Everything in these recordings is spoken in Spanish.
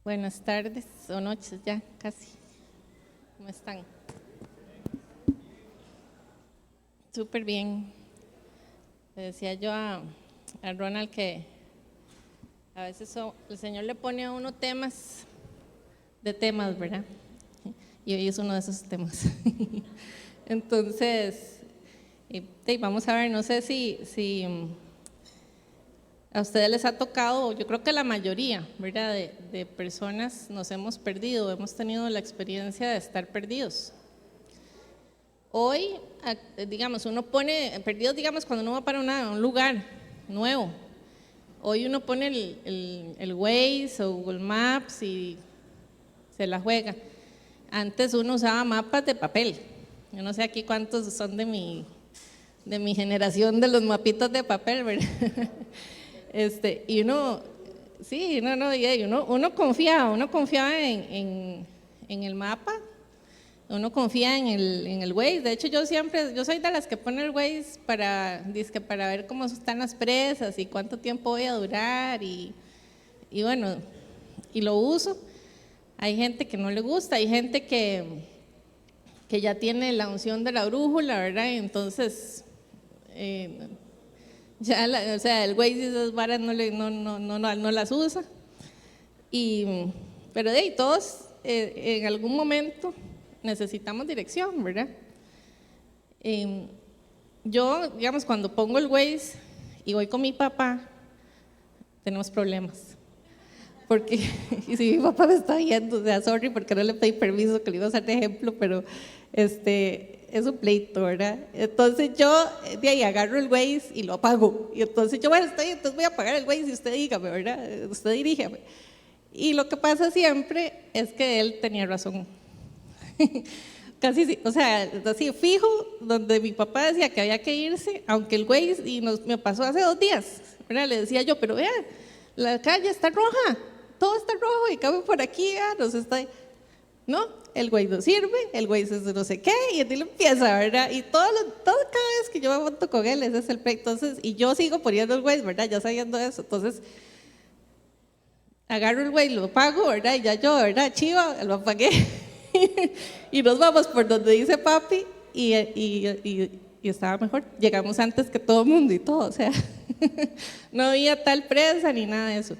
Buenas tardes o noches ya, casi. ¿Cómo están? Súper bien. Le decía yo a Ronald que a veces el Señor le pone a uno temas, ¿verdad? Y hoy es uno de esos temas. Entonces, vamos a ver, no sé si a ustedes les ha tocado, yo creo que la mayoría, ¿verdad? De personas nos hemos perdido, hemos tenido la experiencia de estar perdidos. Hoy, digamos, uno pone, perdidos, digamos, cuando uno va para un lugar nuevo. Hoy uno pone el Waze o Google Maps y se la juega. Antes uno usaba mapas de papel. Yo no sé aquí cuántos son de mi generación de los mapitos de papel, ¿verdad? Y uno, sí, uno confiaba en el mapa, uno confía en el Waze. De hecho, yo soy de las que pone el Waze para ver cómo están las presas y cuánto tiempo voy a durar y bueno, y lo uso. Hay gente que no le gusta, hay gente que ya tiene la unción de la brújula, ¿verdad? Y entonces, ya o sea, el Waze y esas varas no las usa. Pero todos en algún momento necesitamos dirección, ¿verdad? Yo, digamos, cuando pongo el Waze y voy con mi papá, tenemos problemas. Porque, y si mi papá me está viendo, o sea, sorry porque no le pedí permiso, que le iba a hacer de ejemplo, pero es un pleito, ¿verdad? Entonces yo de ahí agarro el Waze y lo apago. Y entonces yo, bueno, entonces voy a apagar el Waze y usted dígame, ¿verdad? Usted diríjame. Y lo que pasa siempre es que él tenía razón. Casi, o sea, así fijo, donde mi papá decía que había que irse, aunque el Waze, me pasó hace 2 días, ¿verdad? Le decía yo, pero vea, la calle está roja, todo está rojo y cabe por aquí, no, el Waze no sirve, el Waze es no sé qué, y entonces lo empieza, ¿verdad? Y todo cada vez que yo me monto con él, ese es el pleito. Entonces, y yo sigo poniendo el Waze, ¿verdad? Ya sabiendo eso, entonces agarro el Waze, lo pago, ¿verdad? Y ya yo, ¿verdad? Chiva, lo apagué. Y nos vamos por donde dice papi y estaba mejor. Llegamos antes que todo el mundo y todo, o sea, no había tal presa ni nada de eso.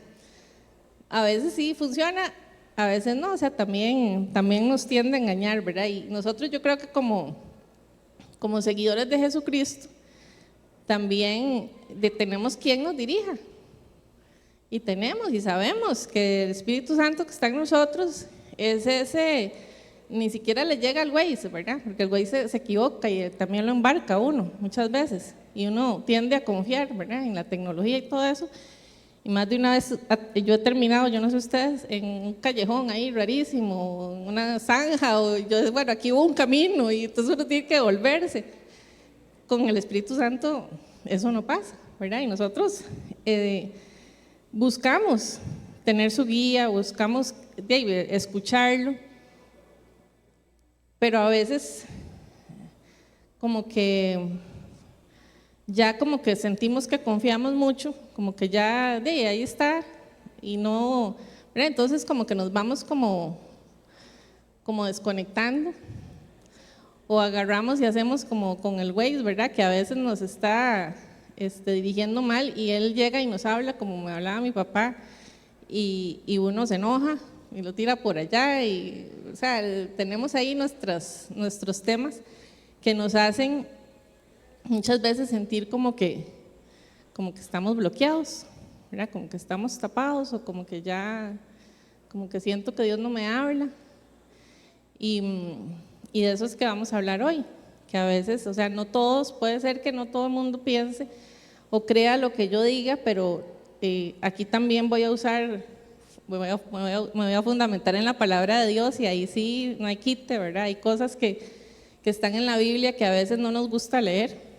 A veces sí funciona, a veces no, o sea, también nos tiende a engañar, ¿verdad? Y nosotros, yo creo que como seguidores de Jesucristo, también tenemos quien nos dirija. Y tenemos y sabemos que el Espíritu Santo que está en nosotros es ese, ni siquiera le llega al Waze, ¿verdad? Porque el Waze se equivoca y también lo embarca uno muchas veces. Y uno tiende a confiar, ¿verdad? En la tecnología y todo eso. Y más de una vez yo he terminado, yo no sé ustedes, en un callejón ahí rarísimo, en una zanja, o yo, bueno, aquí hubo un camino y entonces uno tiene que volverse. Con el Espíritu Santo eso no pasa, ¿verdad? Y nosotros buscamos tener su guía, buscamos escucharlo, pero a veces como que ya como que sentimos que confiamos mucho, como que ya ahí está y no, ¿verdad? Entonces como que nos vamos como desconectando o agarramos y hacemos como con el Waze, ¿verdad? Que a veces nos está dirigiendo mal y él llega y nos habla como me hablaba mi papá y uno se enoja y lo tira por allá y, o sea, tenemos ahí nuestros temas que nos hacen muchas veces sentir como que estamos bloqueados, ¿verdad? Como que estamos tapados o como que siento que Dios no me habla y de eso es que vamos a hablar hoy, que a veces, o sea, puede ser que no todo el mundo piense o crea lo que yo diga, pero aquí también me voy a fundamentar en la palabra de Dios y ahí sí no hay quite, ¿verdad? Hay cosas que están en la Biblia que a veces no nos gusta leer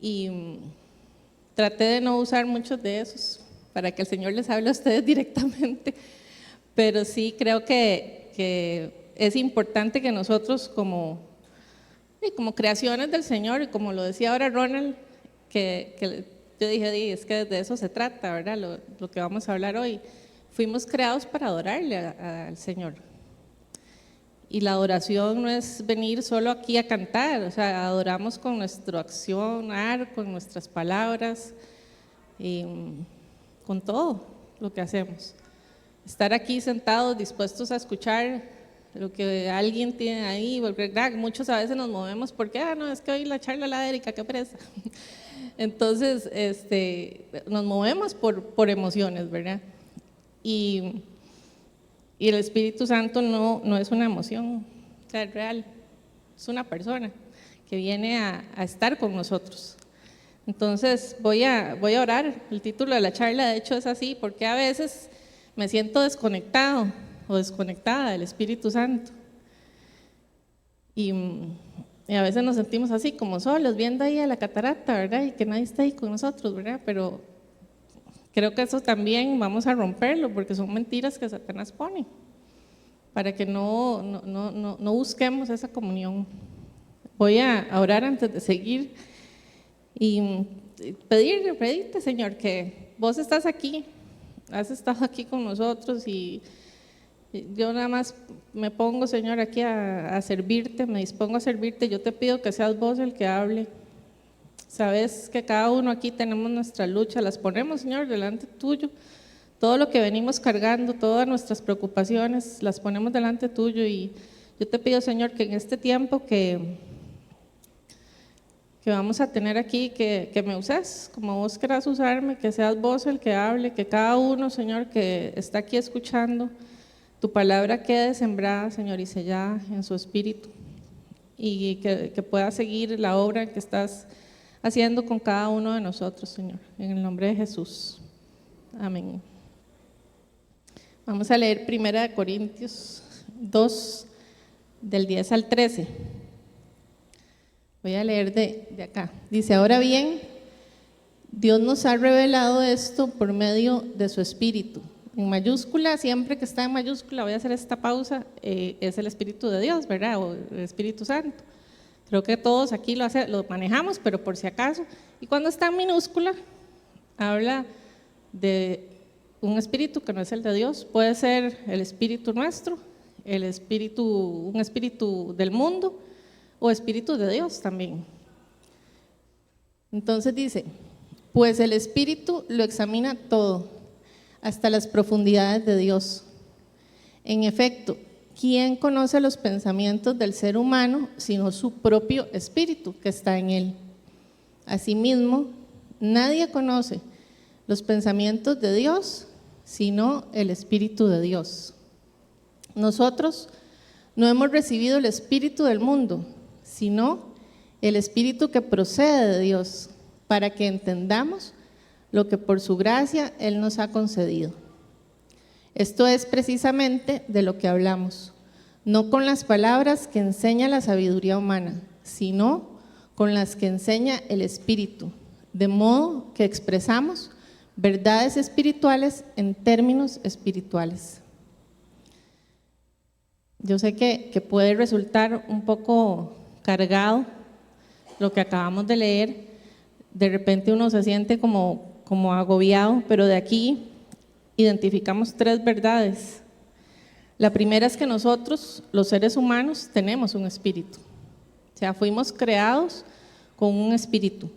y traté de no usar muchos de esos para que el Señor les hable a ustedes directamente, pero sí creo que es importante que nosotros como creaciones del Señor, y como lo decía ahora Ronald, que yo dije, es que de eso se trata, ¿verdad? Lo que vamos a hablar hoy. fuimos creados para adorarle al Señor. Y la adoración no es venir solo aquí a cantar, o sea, adoramos con nuestra accionar, con nuestras palabras, y con todo lo que hacemos. Estar aquí sentados, dispuestos a escuchar lo que alguien tiene ahí, porque muchos a veces nos movemos porque, no, es que hoy la charla la de Erika, qué presa. Entonces, nos movemos por emociones, ¿verdad? Y el Espíritu Santo no es una emoción, o sea, es real, es una persona que viene a estar con nosotros. Entonces voy a orar. El título de la charla de hecho es así, porque a veces me siento desconectado o desconectada del Espíritu Santo. Y a veces nos sentimos así como solos, viendo ahí a la catarata, ¿verdad? Y que nadie está ahí con nosotros, ¿verdad? Pero creo que eso también vamos a romperlo, porque son mentiras que Satanás pone, para que no busquemos esa comunión. Voy a orar antes de seguir y pedirte, Señor, que vos estás aquí, has estado aquí con nosotros y yo nada más me pongo, Señor, aquí a servirte, me dispongo a servirte. Yo te pido que seas vos el que hable. Sabes que cada uno aquí tenemos nuestra lucha, las ponemos, Señor, delante tuyo. Todo lo que venimos cargando, todas nuestras preocupaciones, las ponemos delante tuyo. Y yo te pido, Señor, que en este tiempo que vamos a tener aquí, que me uses como vos querás usarme, que seas vos el que hable, que cada uno, Señor, que está aquí escuchando, tu palabra quede sembrada, Señor, y sellada en su espíritu. Y que pueda seguir la obra que estás haciendo con cada uno de nosotros, Señor, en el nombre de Jesús. Amén. Vamos a leer 1 Corintios 2, del 10 al 13. Voy a leer de acá. Dice, ahora bien, Dios nos ha revelado esto por medio de su Espíritu. En mayúscula, siempre que está en mayúscula, voy a hacer esta pausa, es el Espíritu de Dios, ¿verdad? O el Espíritu Santo. Creo que todos aquí lo manejamos, pero por si acaso. Y cuando está en minúscula, habla de un espíritu que no es el de Dios. Puede ser el espíritu nuestro, un espíritu del mundo o espíritu de Dios también. Entonces dice, pues el Espíritu lo examina todo, hasta las profundidades de Dios. En efecto, ¿quién conoce los pensamientos del ser humano sino su propio espíritu que está en él? Asimismo, nadie conoce los pensamientos de Dios sino el Espíritu de Dios. Nosotros no hemos recibido el espíritu del mundo, sino el Espíritu que procede de Dios, para que entendamos lo que por su gracia Él nos ha concedido. Esto es precisamente de lo que hablamos, no con las palabras que enseña la sabiduría humana, sino con las que enseña el Espíritu, de modo que expresamos verdades espirituales en términos espirituales. Yo sé que puede resultar un poco cargado lo que acabamos de leer, de repente uno se siente como agobiado, pero de aquí identificamos 3 verdades. La primera es que nosotros, los seres humanos, tenemos un espíritu, o sea, fuimos creados con un espíritu.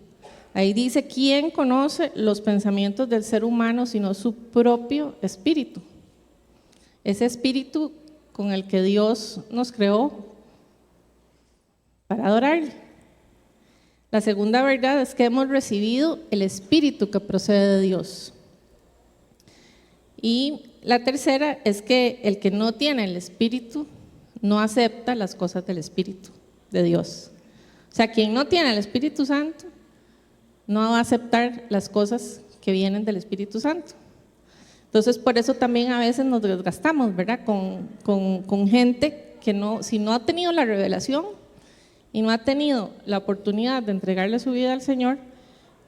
Ahí dice, ¿quién conoce los pensamientos del ser humano sino su propio espíritu? Ese espíritu con el que Dios nos creó para adorarle. La segunda verdad es que hemos recibido el Espíritu que procede de Dios. Y la tercera es que el que no tiene el Espíritu no acepta las cosas del Espíritu de Dios. O sea, quien no tiene el Espíritu Santo no va a aceptar las cosas que vienen del Espíritu Santo. Entonces, por eso también a veces nos desgastamos, ¿verdad? Con gente que si no ha tenido la revelación y no ha tenido la oportunidad de entregarle su vida al Señor,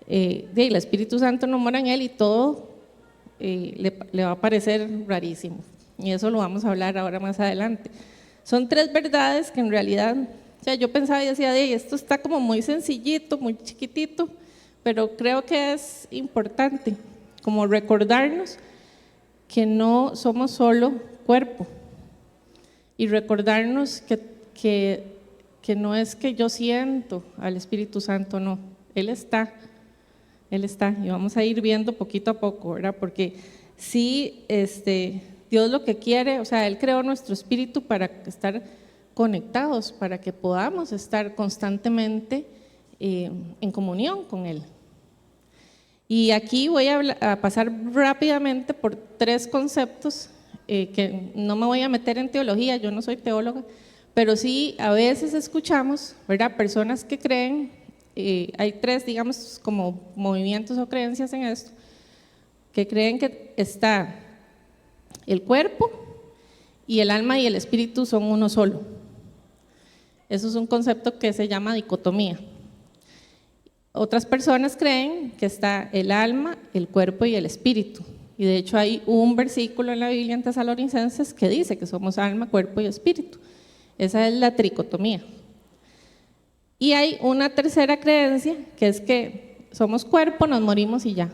el Espíritu Santo no mora en él y todo le va a parecer rarísimo. Y eso lo vamos a hablar ahora más adelante. Son 3 verdades que en realidad, o sea, yo pensaba y decía, esto está como muy sencillito, muy chiquitito, pero creo que es importante como recordarnos que no somos solo cuerpo y recordarnos que no es que yo siento al Espíritu Santo, no, Él está, y vamos a ir viendo poquito a poco, ¿verdad? Porque sí, Dios lo que quiere, o sea, Él creó nuestro espíritu para estar conectados, para que podamos estar constantemente en comunión con Él. Y aquí voy a pasar rápidamente por 3 conceptos, que no me voy a meter en teología, yo no soy teóloga, pero sí a veces escuchamos, ¿verdad?, personas que creen, hay 3, digamos, como movimientos o creencias en esto, que creen que está el cuerpo y el alma y el espíritu son uno solo. Eso es un concepto que se llama dicotomía. Otras personas creen que está el alma, el cuerpo y el espíritu. Y de hecho hay un versículo en la Biblia en Tesalonicenses que dice que somos alma, cuerpo y espíritu. Esa es la tricotomía. Y hay una tercera creencia que es que somos cuerpo, nos morimos y ya.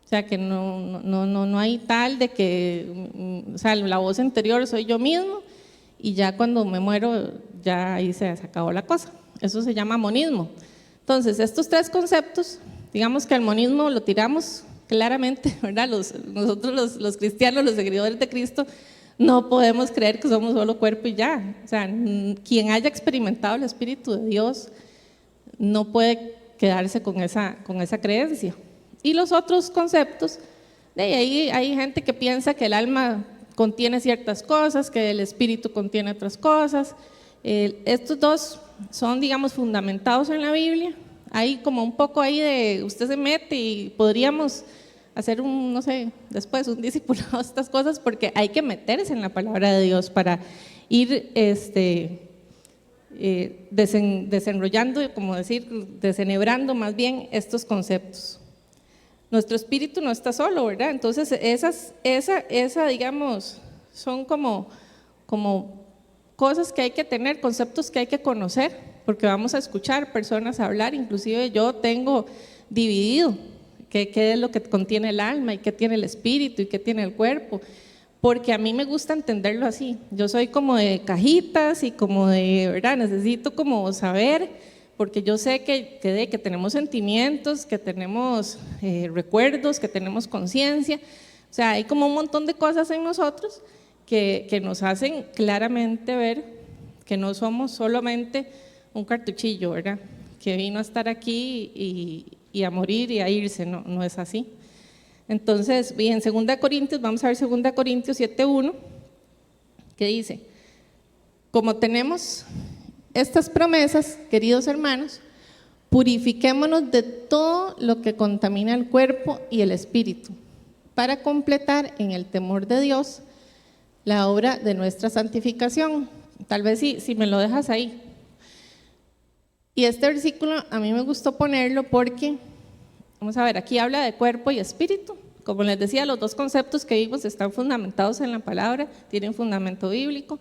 O sea que no hay tal de que, o sea, la voz interior soy yo mismo y ya cuando me muero ya ahí se acabó la cosa. Eso se llama monismo. Entonces, estos 3 conceptos, digamos que el monismo lo tiramos claramente, ¿verdad? Nosotros los cristianos, los seguidores de Cristo, no podemos creer que somos solo cuerpo y ya. O sea, quien haya experimentado el Espíritu de Dios no puede quedarse con esa creencia. Y los otros conceptos, de ahí hay gente que piensa que el alma contiene ciertas cosas, que el espíritu contiene otras cosas. Estos 2 son, digamos, fundamentados en la Biblia. Hay como un poco ahí de, usted se mete y podríamos hacer no sé, después un discipulado de estas cosas, porque hay que meterse en la palabra de Dios para ir desenrollando, como decir, desenhebrando más bien estos conceptos. Nuestro espíritu no está solo, ¿verdad? Entonces esa digamos, son como cosas que hay que tener, conceptos que hay que conocer, porque vamos a escuchar personas hablar, inclusive yo tengo dividido qué es lo que contiene el alma y qué tiene el espíritu y qué tiene el cuerpo, porque a mí me gusta entenderlo así. Yo soy como de cajitas y como de, ¿verdad? Necesito como saber, porque yo sé que tenemos sentimientos, que tenemos recuerdos, que tenemos conciencia, o sea, hay como un montón de cosas en nosotros que nos hacen claramente ver que no somos solamente un cartuchillo, ¿verdad?, que vino a estar aquí y a morir y a irse, no es así. Entonces, bien, 2 Corintios, vamos a ver 2 Corintios 7:1, que dice: como tenemos estas promesas, queridos hermanos, purifiquémonos de todo lo que contamina el cuerpo y el espíritu, para completar en el temor de Dios la obra de nuestra santificación. Tal vez si me lo dejas ahí. Y este versículo a mí me gustó ponerlo porque, vamos a ver, aquí habla de cuerpo y espíritu. Como les decía, los 2 conceptos que vimos están fundamentados en la palabra, tienen fundamento bíblico.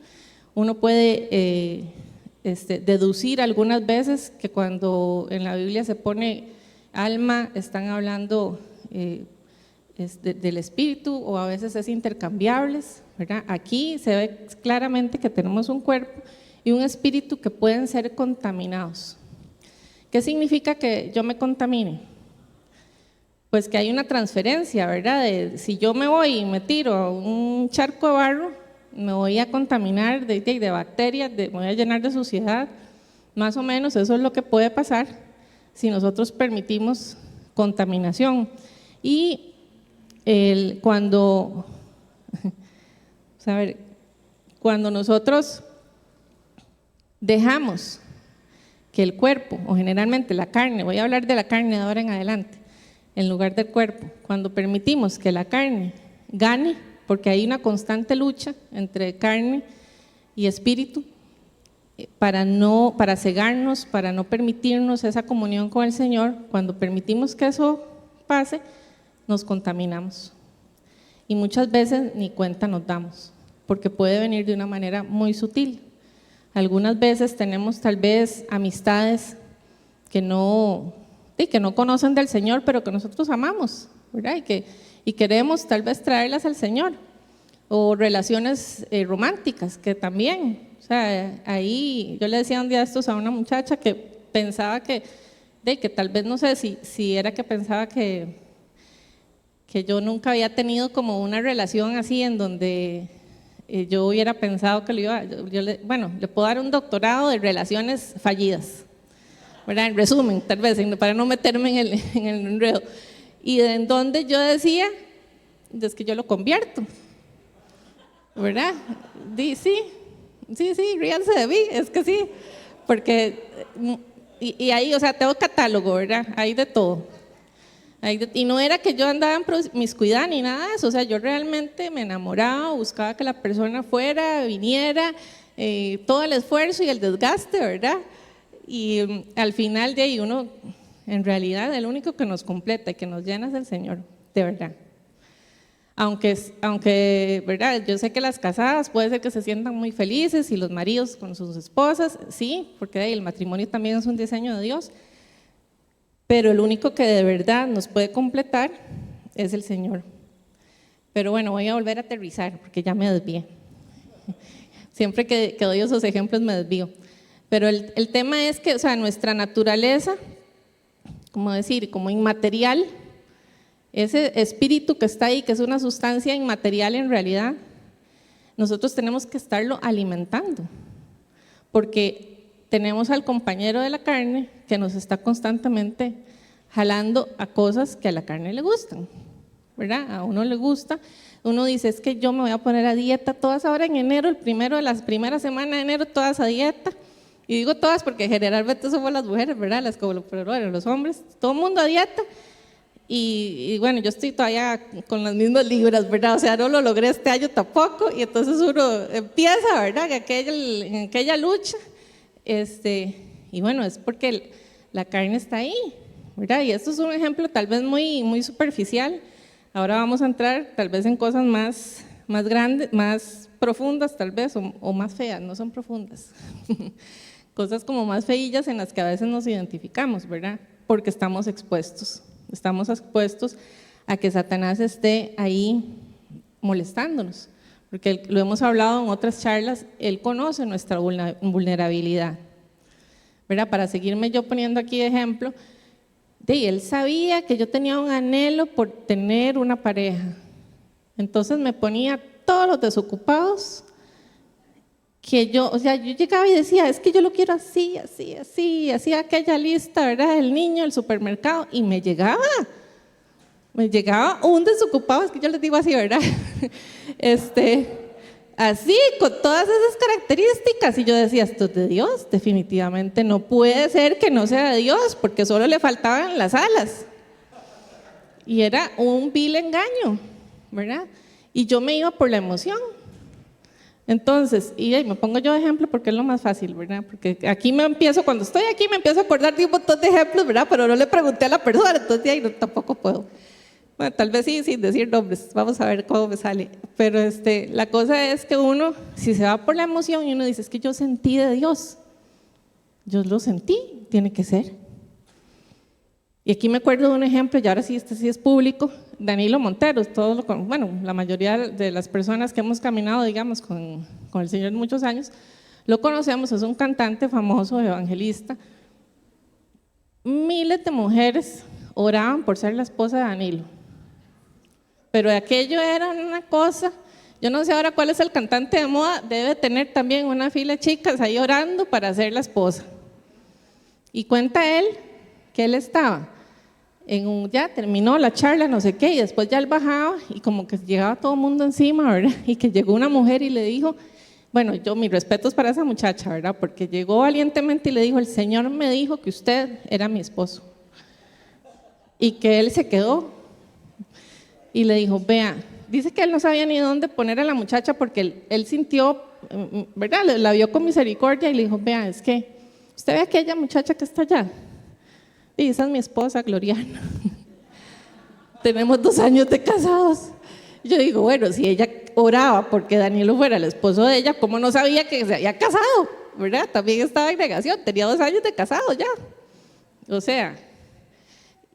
Uno puede deducir algunas veces que cuando en la Biblia se pone alma, están hablando del espíritu, o a veces es intercambiables, ¿verdad? Aquí se ve claramente que tenemos un cuerpo y un espíritu que pueden ser contaminados. ¿Qué significa que yo me contamine? Pues que hay una transferencia, ¿verdad? Si yo me voy y me tiro a un charco de barro, me voy a contaminar de bacterias, me voy a llenar de suciedad. Más o menos eso es lo que puede pasar si nosotros permitimos contaminación. Y cuando nosotros dejamos que el cuerpo, o generalmente la carne, voy a hablar de la carne de ahora en adelante, en lugar del cuerpo, cuando permitimos que la carne gane, porque hay una constante lucha entre carne y espíritu, para cegarnos, para no permitirnos esa comunión con el Señor, cuando permitimos que eso pase, nos contaminamos. Y muchas veces ni cuenta nos damos, porque puede venir de una manera muy sutil. Algunas veces tenemos tal vez amistades que no conocen del Señor, pero que nosotros amamos. ¿verdad? Y queremos tal vez traerlas al Señor. O relaciones románticas, que también, o sea, ahí yo le decía un día estos a una muchacha que pensaba que tal vez, no sé si era que pensaba que yo nunca había tenido como una relación así en donde yo hubiera pensado que lo iba, le puedo dar un doctorado de relaciones fallidas, ¿verdad? En resumen, tal vez, para no meterme en el enredo. Y en donde yo decía, es que yo lo convierto, ¿verdad? Sí, ríanse de mí, es que sí, porque, y ahí, o sea, tengo catálogo, ¿verdad? Hay de todo. Y no era que yo andaba en promiscuidad ni nada de eso, o sea, yo realmente me enamoraba, buscaba que la persona fuera, viniera, todo el esfuerzo y el desgaste, ¿verdad? Y al final de ahí uno, en realidad, el único que nos completa y que nos llena es el Señor, de verdad. Aunque, ¿verdad? Yo sé que las casadas puede ser que se sientan muy felices y los maridos con sus esposas, sí, porque el matrimonio también es un diseño de Dios, pero el único que de verdad nos puede completar es el Señor. Pero bueno, voy a volver a aterrizar porque ya me desvié. Siempre que doy esos ejemplos me desvío. Pero el tema es que, o sea, nuestra naturaleza, como decir, como inmaterial, ese espíritu que está ahí, que es una sustancia inmaterial en realidad, nosotros tenemos que estarlo alimentando, porque tenemos al compañero de la carne que nos está constantemente jalando a cosas que a la carne le gustan, ¿verdad? A uno le gusta, uno dice, es que yo me voy a poner a dieta todas ahora en enero, el primero de las primeras semanas de enero, todas a dieta, y digo todas porque generalmente somos las mujeres, ¿verdad? Pero bueno, los hombres, todo el mundo a dieta. Y bueno, yo estoy todavía con las mismas libras, ¿verdad? O sea, no lo logré este año tampoco, y entonces uno empieza, ¿verdad? En aquella lucha, y bueno, es porque la carne está ahí, ¿verdad? Y esto es un ejemplo tal vez muy, muy superficial. Ahora vamos a entrar tal vez en cosas más grandes, más profundas tal vez, o más feas, no son profundas. Cosas como más feillas en las que a veces nos identificamos, ¿verdad? Porque estamos expuestos a que Satanás esté ahí molestándonos, porque lo hemos hablado en otras charlas, él conoce nuestra vulnerabilidad, ¿verdad? Para seguirme yo poniendo aquí de ejemplo, él sabía que yo tenía un anhelo por tener una pareja, entonces me ponía todos los desocupados que yo llegaba y decía, es que yo lo quiero así, hacía aquella lista, ¿verdad? El niño, el supermercado, y me llegaba un desocupado, es que yo les digo así, ¿verdad? Así, con todas esas características, y yo decía, esto es de Dios, definitivamente no puede ser que no sea de Dios, porque solo le faltaban las alas, y era un vil engaño, ¿verdad? Y yo me iba por la emoción. Entonces, y me pongo yo de ejemplo porque es lo más fácil, ¿verdad? Porque cuando estoy aquí me empiezo a acordar de un montón de ejemplos, ¿verdad? Pero no le pregunté a la persona, entonces ahí tampoco puedo. Bueno, tal vez sí, sin decir nombres, vamos a ver cómo me sale. Pero la cosa es que uno, si se va por la emoción y uno dice, es que yo sentí de Dios, yo lo sentí, tiene que ser. Y aquí me acuerdo de un ejemplo, y ahora sí, sí es público, Danilo Montero, la mayoría de las personas que hemos caminado, digamos, con el Señor muchos años, lo conocemos, es un cantante famoso, evangelista. Miles de mujeres oraban por ser la esposa de Danilo, pero aquello era una cosa, yo no sé ahora cuál es el cantante de moda, debe tener también una fila de chicas ahí orando para ser la esposa. Y cuenta él que él estaba ya terminó la charla, no sé qué, y después ya él bajaba y como que llegaba todo el mundo encima, ¿verdad? Y que llegó una mujer y le dijo, bueno, yo mis respetos para esa muchacha, ¿verdad? Porque llegó valientemente y le dijo, el Señor me dijo que usted era mi esposo. Y que él se quedó y le dijo, vea, dice que él no sabía ni dónde poner a la muchacha porque él sintió, ¿verdad? La vio con misericordia y le dijo, vea, es que usted ve a aquella muchacha que está allá. Y esa es mi esposa, Gloriana. Tenemos 2 años de casados. Yo digo, bueno, si ella oraba porque Danilo fuera el esposo de ella, ¿cómo no sabía que se había casado? ¿Verdad? También estaba en negación, tenía 2 años de casado ya. O sea,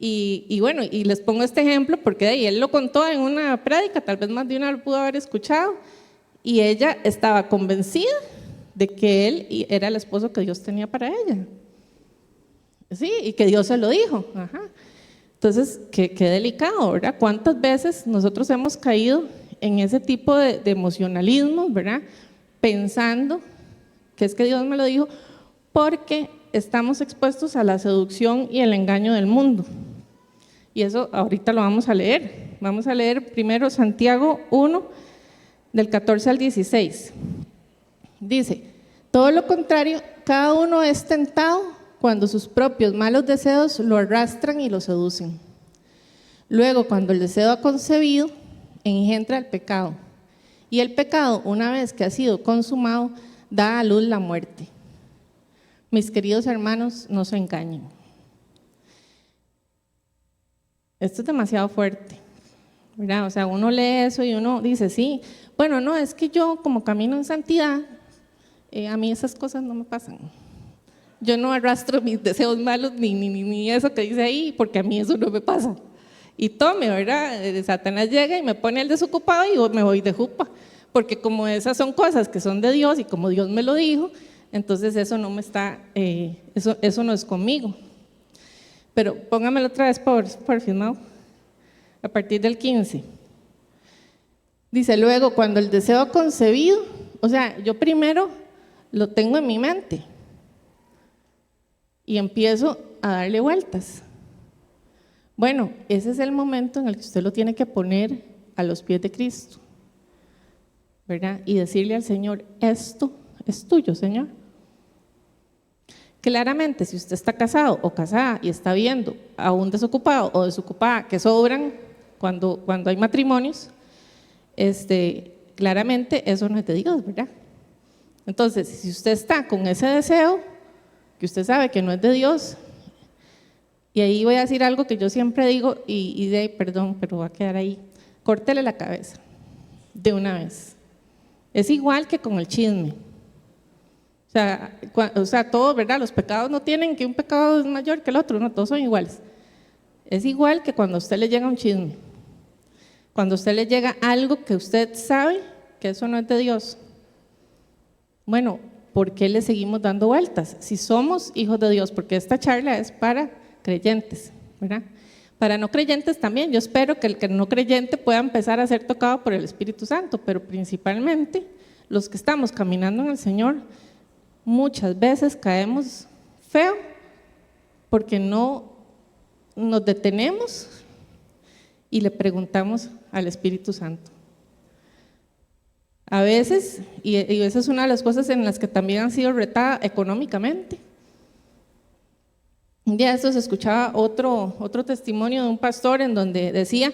Y bueno, y les pongo este ejemplo porque de ahí él lo contó en una prédica, tal vez más de una lo pudo haber escuchado, y ella estaba convencida de que él era el esposo que Dios tenía para ella. Sí, y que Dios se lo dijo. Ajá. Entonces, qué delicado, ¿verdad? ¿Cuántas veces nosotros hemos caído en ese tipo de emocionalismo, ¿verdad? Pensando que es que Dios me lo dijo, porque estamos expuestos a la seducción y el engaño del mundo. Y eso ahorita lo vamos a leer. Vamos a leer primero Santiago 1, del 14 al 16. Dice, todo lo contrario, cada uno es tentado cuando sus propios malos deseos lo arrastran y lo seducen. Luego, cuando el deseo ha concebido, engendra el pecado. Y el pecado, una vez que ha sido consumado, da a luz la muerte. Mis queridos hermanos, no se engañen. Esto es demasiado fuerte, ¿verdad? O sea, uno lee eso y uno dice, sí, bueno, no, es que yo como camino en santidad, a mí esas cosas no me pasan. Yo no arrastro mis deseos malos ni eso que dice ahí, porque a mí eso no me pasa. Y tome, ¿verdad? Satanás llega y me pone el desocupado y me voy de jupa, porque como esas son cosas que son de Dios y como Dios me lo dijo, entonces eso no me está, eso no es conmigo. Pero póngamelo otra vez por firmado, a partir del 15. Dice, luego cuando el deseo concebido, o sea, yo primero lo tengo en mi mente y empiezo a darle vueltas. Bueno, ese es el momento en el que usted lo tiene que poner a los pies de Cristo, ¿verdad? Y decirle al Señor, esto es tuyo, Señor. Claramente, si usted está casado o casada y está viendo a un desocupado o desocupada que sobran cuando hay matrimonios, claramente eso no es de Dios, ¿verdad? Entonces, si usted está con ese deseo, que usted sabe que no es de Dios, y ahí voy a decir algo que yo siempre digo, perdón, pero va a quedar ahí, córtele la cabeza, de una vez. Es igual que con el chisme. O sea, todos, ¿verdad? Los pecados no tienen que un pecado es mayor que el otro, no, todos son iguales. Es igual que cuando a usted le llega un chisme, cuando a usted le llega algo que usted sabe que eso no es de Dios. Bueno, ¿por qué le seguimos dando vueltas? Si somos hijos de Dios, porque esta charla es para creyentes, ¿verdad? Para no creyentes también, yo espero que el que no creyente pueda empezar a ser tocado por el Espíritu Santo, pero principalmente los que estamos caminando en el Señor, muchas veces caemos feo porque no nos detenemos y le preguntamos al Espíritu Santo. A veces, y esa es una de las cosas en las que también han sido retadas económicamente. Un día de estos escuchaba otro testimonio de un pastor en donde decía,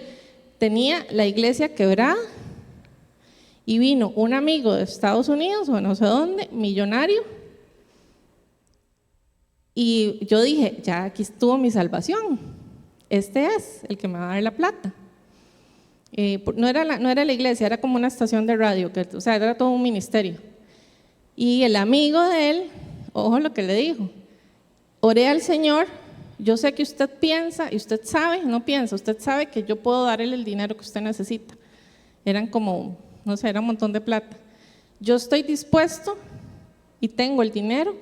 tenía la iglesia quebrada y vino un amigo de Estados Unidos o no sé dónde, millonario, y yo dije, ya aquí estuvo mi salvación, este es el que me va a dar la plata. No era la iglesia, era como una estación de radio, o sea, era todo un ministerio. Y el amigo de él, ojo lo que le dijo, oré al Señor, yo sé que usted piensa, y usted sabe, no piensa, usted sabe que yo puedo darle el dinero que usted necesita. Eran como, no sé, era un montón de plata. Yo estoy dispuesto y tengo el dinero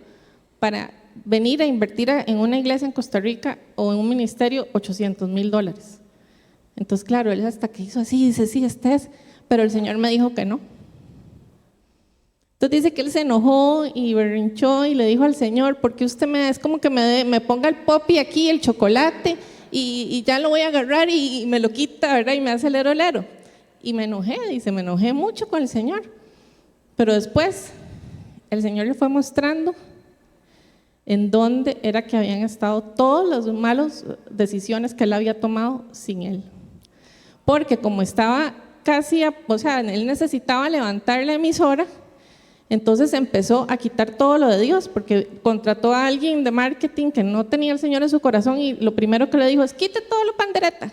para venir a invertir en una iglesia en Costa Rica o en un ministerio $800,000. Entonces, claro, él hasta que hizo así, dice, sí, este es, pero el Señor me dijo que no. Entonces dice que él se enojó y berrinchó y le dijo al Señor, porque usted es como que me ponga el popi aquí, el chocolate, y ya lo voy a agarrar y me lo quita, ¿verdad? Y me hace el lero. Y me enojé, dice, me enojé mucho con el Señor. Pero después, el Señor le fue mostrando en dónde era que habían estado todas las malas decisiones que él había tomado sin él. Porque como estaba casi, o sea, él necesitaba levantar la emisora, entonces empezó a quitar todo lo de Dios, porque contrató a alguien de marketing que no tenía al Señor en su corazón y lo primero que le dijo es, quite todo lo pandereta,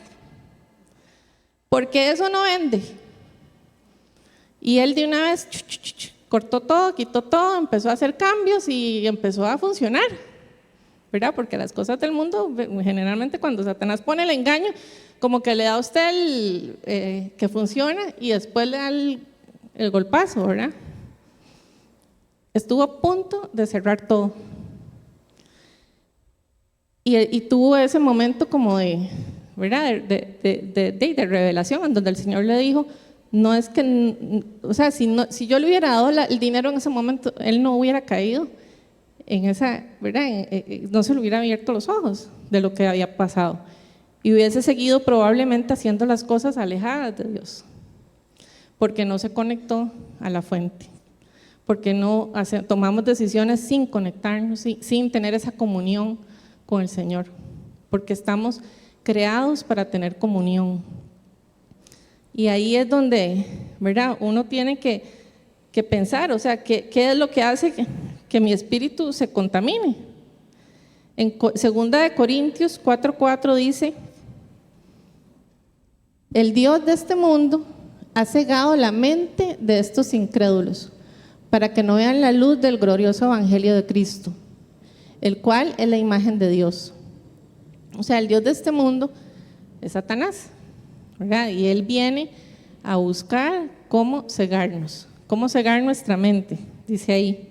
porque eso no vende. Y él de una vez cortó todo, quitó todo, empezó a hacer cambios y empezó a funcionar. ¿verdad? Porque las cosas del mundo, generalmente cuando Satanás pone el engaño, como que le da a usted que funciona y después le da el golpazo, ¿verdad? Estuvo a punto de cerrar todo. Y tuvo ese momento como de, ¿verdad? De revelación, en donde el Señor le dijo, no es que, o sea, si yo le hubiera dado el dinero en ese momento, él no hubiera caído en esa, ¿verdad? No se le hubiera abierto los ojos de lo que había pasado. Y hubiese seguido probablemente haciendo las cosas alejadas de Dios, porque no se conectó a la fuente, porque no tomamos decisiones sin conectarnos, sin tener esa comunión con el Señor, porque estamos creados para tener comunión. Y ahí es donde, ¿verdad? Uno tiene que pensar, o sea, ¿qué es lo que hace que mi espíritu se contamine? En 2 Corintios 4:4 dice, el Dios de este mundo ha cegado la mente de estos incrédulos para que no vean la luz del glorioso evangelio de Cristo, el cual es la imagen de Dios. O sea, el Dios de este mundo es Satanás, ¿verdad? Y él viene a buscar cómo cegarnos, cómo cegar nuestra mente, dice ahí,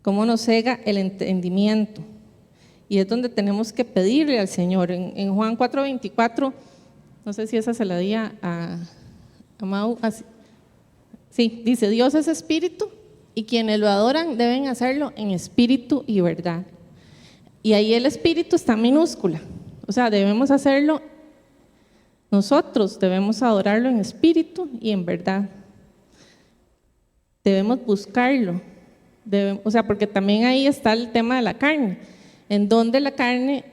cómo nos cega el entendimiento. Y es donde tenemos que pedirle al Señor. En Juan 4:24, no sé si esa se la di a Mau, sí, dice, Dios es espíritu y quienes lo adoran deben hacerlo en espíritu y verdad. Y ahí el espíritu está en minúscula, o sea, debemos hacerlo, nosotros debemos adorarlo en espíritu y en verdad. Debemos buscarlo, o sea, porque también ahí está el tema de la carne, en donde la carne,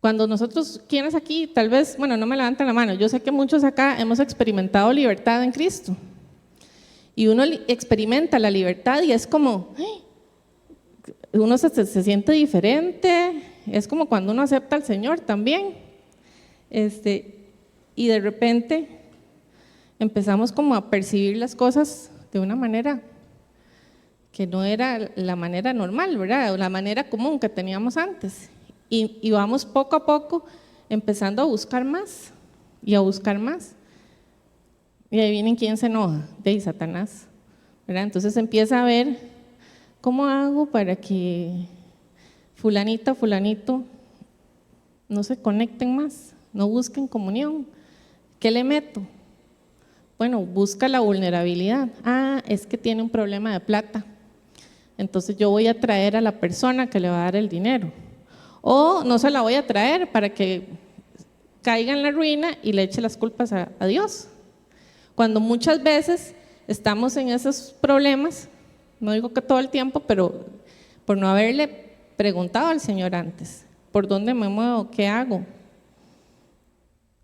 cuando nosotros, ¿quiénes aquí? Tal vez, bueno, no me levanten la mano, yo sé que muchos acá hemos experimentado libertad en Cristo. Y uno experimenta la libertad y es como, uno se siente diferente, es como cuando uno acepta al Señor también. Y de repente empezamos como a percibir las cosas de una manera que no era la manera normal, ¿verdad? O la manera común que teníamos antes. Y vamos poco a poco empezando a buscar más y a buscar más. Y ahí viene quién se enoja, de Satanás, ¿verdad? Entonces empieza a ver cómo hago para que fulanita, fulanito no se conecten más, no busquen comunión. ¿Qué le meto? Bueno, busca la vulnerabilidad. Ah, es que tiene un problema de plata. Entonces yo voy a traer a la persona que le va a dar el dinero. O no se la voy a traer para que caiga en la ruina y le eche las culpas a Dios. Cuando muchas veces estamos en esos problemas, no digo que todo el tiempo, pero por no haberle preguntado al Señor antes, ¿por dónde me muevo? ¿Qué hago?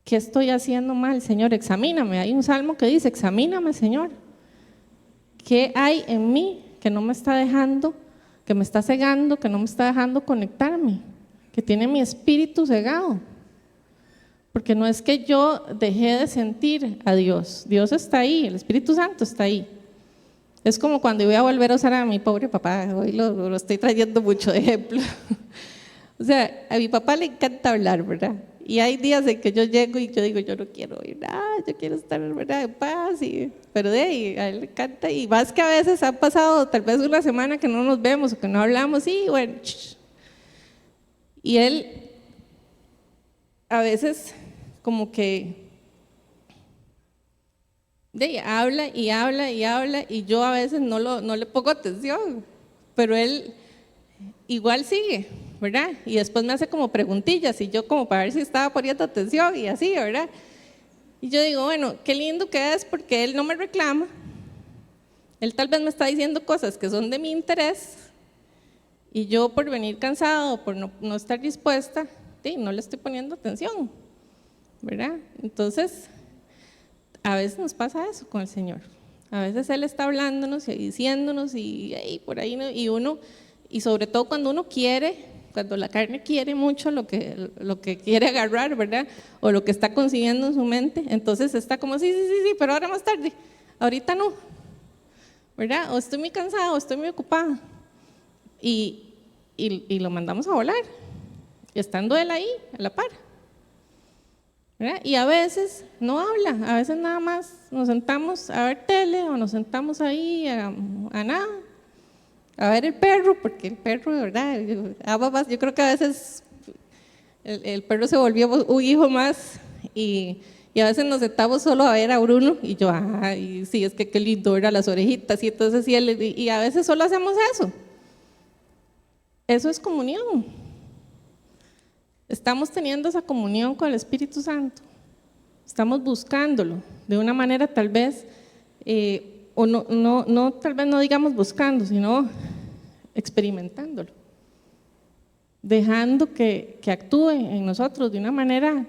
¿Qué estoy haciendo mal? Señor, examíname. Hay un salmo que dice, examíname, Señor. ¿Qué hay en mí que no me está dejando, que me está cegando, que no me está dejando conectarme, que tiene mi espíritu cegado? Porque no es que yo dejé de sentir a Dios, Dios está ahí, el Espíritu Santo está ahí. Es como cuando voy a volver a usar a mi pobre papá, hoy lo estoy trayendo mucho de ejemplo. O sea, a mi papá le encanta hablar, ¿verdad? Y hay días en que yo llego y yo digo, yo no quiero oír nada, yo quiero estar, ¿verdad?, en paz, pero de ahí, a él le encanta. Y más que a veces ha pasado tal vez una semana que no nos vemos o que no hablamos, y bueno, y él a veces como que habla y habla y habla y yo a veces no le pongo atención, pero él igual sigue, ¿verdad? Y después me hace como preguntillas y yo como para ver si estaba poniendo atención y así, ¿verdad? Y yo digo, bueno, qué lindo que es porque él no me reclama, él tal vez me está diciendo cosas que son de mi interés y yo por venir cansado, por no estar dispuesta, no le estoy poniendo atención, ¿verdad? Entonces, a veces nos pasa eso con el Señor. A veces Él está hablándonos y diciéndonos y por ahí, ¿no? Y uno, y sobre todo cuando uno quiere, cuando la carne quiere mucho lo que quiere agarrar, ¿verdad? O lo que está consiguiendo en su mente, entonces está como, sí, pero ahora más tarde, ahorita no, ¿verdad? O estoy muy cansada o estoy muy ocupada. Y y lo mandamos a volar, estando él ahí, a la par. ¿Verdad? Y a veces no habla, a veces nada más nos sentamos a ver tele o nos sentamos ahí a nada, a ver el perro, porque el perro, de verdad, yo creo que a veces el perro se volvió un hijo más y a veces nos sentamos solo a ver a Bruno y yo, ay, sí, es que qué lindo, era las orejitas y entonces y a veces solo hacemos eso. Eso es comunión. Estamos teniendo esa comunión con el Espíritu Santo. Estamos buscándolo de una manera tal vez, o no, tal vez no digamos buscando, sino experimentándolo. Dejando que actúe en nosotros de una manera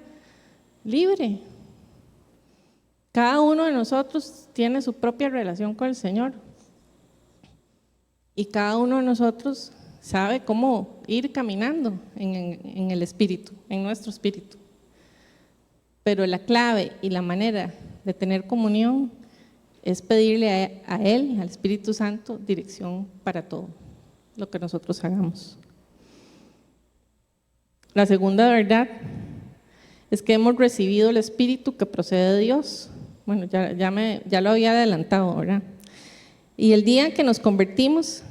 libre. Cada uno de nosotros tiene su propia relación con el Señor. Y cada uno de nosotros sabe cómo ir caminando en el espíritu, en nuestro espíritu. Pero la clave y la manera de tener comunión es pedirle a Él, al Espíritu Santo, dirección para todo lo que nosotros hagamos. La segunda verdad es que hemos recibido el Espíritu que procede de Dios. Bueno, ya lo había adelantado, ¿verdad? Y el día que nos convertimos,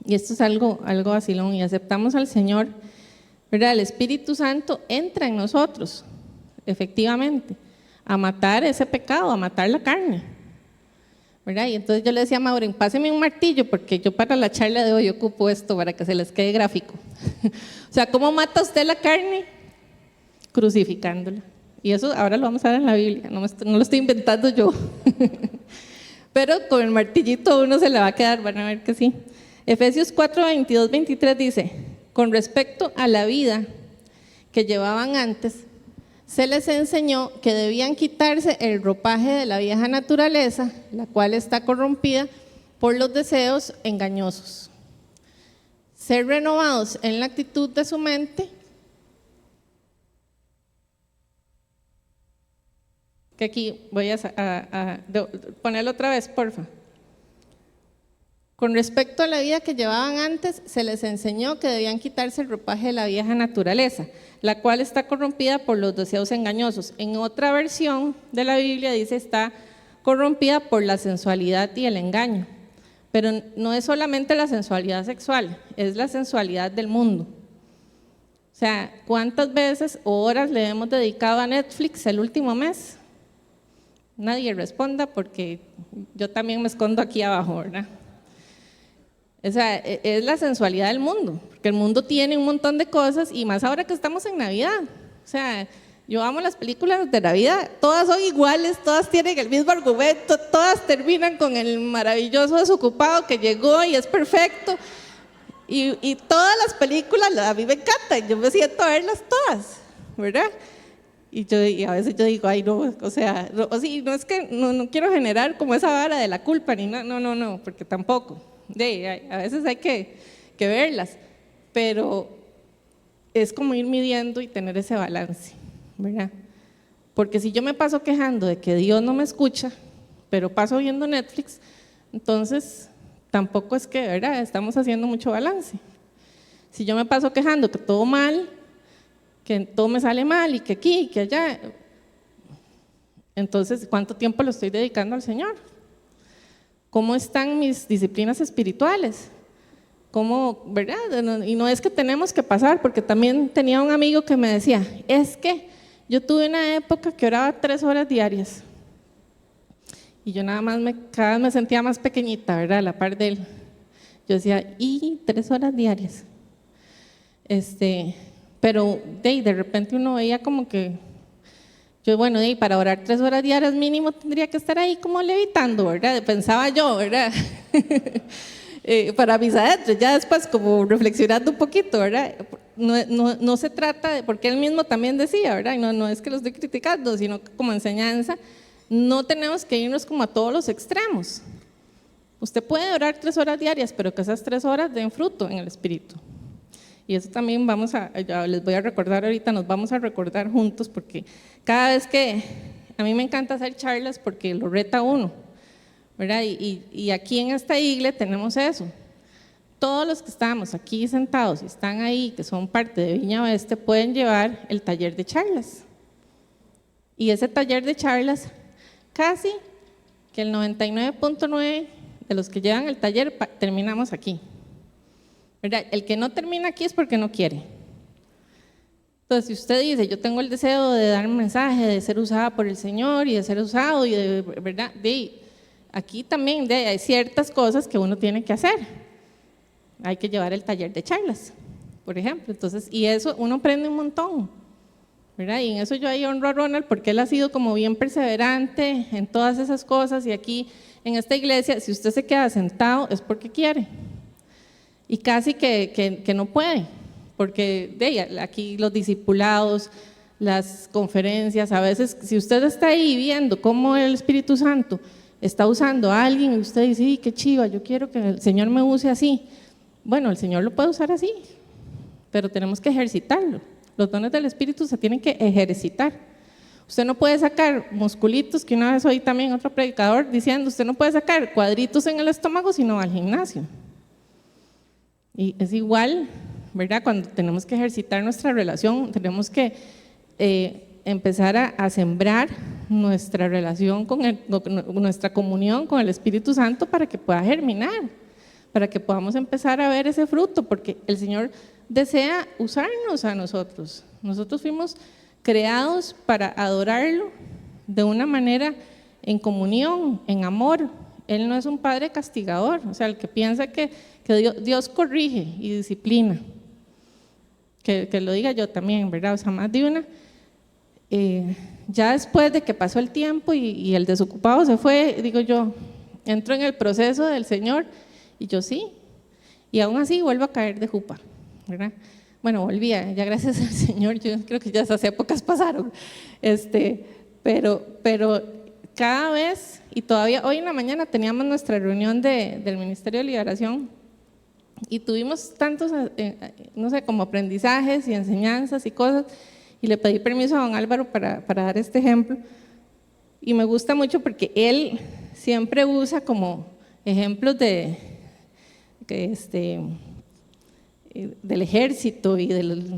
y esto es algo vacilón, y aceptamos al Señor, ¿verdad? El Espíritu Santo entra en nosotros, efectivamente, a matar ese pecado, a matar la carne, ¿verdad? Y entonces yo le decía a Maureen, páseme un martillo, porque yo para la charla de hoy ocupo esto para que se les quede gráfico. O sea, ¿cómo mata usted la carne? Crucificándola. Y eso ahora lo vamos a ver en la Biblia, no lo estoy inventando yo. Pero con el martillito uno se le va a quedar, van a ver que sí. Efesios 4, 22, 23 dice, con respecto a la vida que llevaban antes, se les enseñó que debían quitarse el ropaje de la vieja naturaleza, la cual está corrompida por los deseos engañosos. Ser renovados en la actitud de su mente, que aquí voy a ponerlo otra vez, porfa. Con respecto a la vida que llevaban antes, se les enseñó que debían quitarse el ropaje de la vieja naturaleza, la cual está corrompida por los deseos engañosos. En otra versión de la Biblia dice está corrompida por la sensualidad y el engaño. Pero no es solamente la sensualidad sexual, es la sensualidad del mundo. O sea, ¿cuántas veces o horas le hemos dedicado a Netflix el último mes? Nadie responda porque yo también me escondo aquí abajo, ¿verdad? O sea, es la sensualidad del mundo, porque el mundo tiene un montón de cosas y más ahora que estamos en Navidad. O sea, yo amo las películas de Navidad, todas son iguales, todas tienen el mismo argumento, todas terminan con el maravilloso desocupado que llegó y es perfecto. Y todas las películas a mí me encantan, yo me siento a verlas todas, ¿verdad? Y a veces yo digo, ay no, o sea, no es que no quiero generar como esa vara de la culpa, ni no, porque tampoco. A veces hay que verlas, pero es como ir midiendo y tener ese balance, ¿verdad? Porque si yo me paso quejando de que Dios no me escucha, pero paso viendo Netflix, entonces tampoco es que, ¿verdad? Estamos haciendo mucho balance. Si yo me paso quejando que todo mal, que todo me sale mal y que aquí y que allá, entonces ¿cuánto tiempo lo estoy dedicando al Señor? ¿Cómo están mis disciplinas espirituales? ¿Cómo, verdad? Y no es que tenemos que pasar, porque también tenía un amigo que me decía, es que yo tuve una época que oraba 3 horas diarias. Y yo cada vez me sentía más pequeñita, ¿verdad? A la par de él. Yo decía, ¿y 3 horas diarias? Pero de repente uno veía como que, para orar 3 horas diarias mínimo tendría que estar ahí como levitando, ¿verdad? Pensaba yo, ¿verdad? Para mis adentros, ya después como reflexionando un poquito, ¿verdad? No se trata de, porque él mismo también decía, ¿verdad? No es que lo estoy criticando, sino que como enseñanza, no tenemos que irnos como a todos los extremos. Usted puede orar 3 horas diarias, pero que esas 3 horas den fruto en el Espíritu. Y eso también ya les voy a recordar ahorita, nos vamos a recordar juntos, porque cada vez que, a mí me encanta hacer charlas porque lo reta uno, ¿verdad? Y aquí en esta iglesia tenemos eso. todos los que estamos aquí sentados y están ahí, que son parte de Viña Oeste, pueden llevar el taller de charlas. Y ese taller de charlas, casi que el 99.9 de los que llevan el taller terminamos aquí, ¿verdad? El que no termina aquí es porque no quiere. Entonces, si usted dice, yo tengo el deseo de dar un mensaje, de ser usada por el Señor y de ser usado, y de, ¿verdad? Aquí también hay ciertas cosas que uno tiene que hacer. Hay que llevar el taller de charlas, por ejemplo. Entonces, y eso uno aprende un montón, ¿verdad? Y en eso yo ahí honro a Ronald porque él ha sido como bien perseverante en todas esas cosas. Y aquí en esta iglesia, si usted se queda sentado es porque quiere. Y casi que no puede, porque aquí los discipulados, las conferencias, a veces si usted está ahí viendo cómo el Espíritu Santo está usando a alguien y usted dice, sí, qué chiva, yo quiero que el Señor me use así. Bueno, el Señor lo puede usar así, pero tenemos que ejercitarlo. Los dones del Espíritu se tienen que ejercitar. Usted no puede sacar musculitos, que una vez oí también otro predicador diciendo, usted no puede sacar cuadritos en el estómago si no va al gimnasio. Y es igual, ¿verdad? Cuando tenemos que ejercitar nuestra relación, tenemos que empezar a sembrar nuestra relación con nuestra comunión con el Espíritu Santo para que pueda germinar, para que podamos empezar a ver ese fruto, porque el Señor desea usarnos a nosotros. Nosotros fuimos creados para adorarlo de una manera en comunión, en amor. Él no es un padre castigador, o sea, el que piensa que Dios corrige y disciplina, que lo diga yo también, ¿verdad? O sea, más de una. Ya después de que pasó el tiempo y el desocupado se fue, digo yo, entro en el proceso del Señor y yo sí, y aún así vuelvo a caer de jupa, ¿verdad? Bueno, volvía, ya gracias al Señor, yo creo que ya esas épocas pasaron, pero cada vez, y todavía hoy en la mañana teníamos nuestra reunión del Ministerio de Liberación y tuvimos tantos, no sé, como aprendizajes y enseñanzas y cosas, y le pedí permiso a don Álvaro para dar este ejemplo, y me gusta mucho porque él siempre usa como ejemplos del ejército y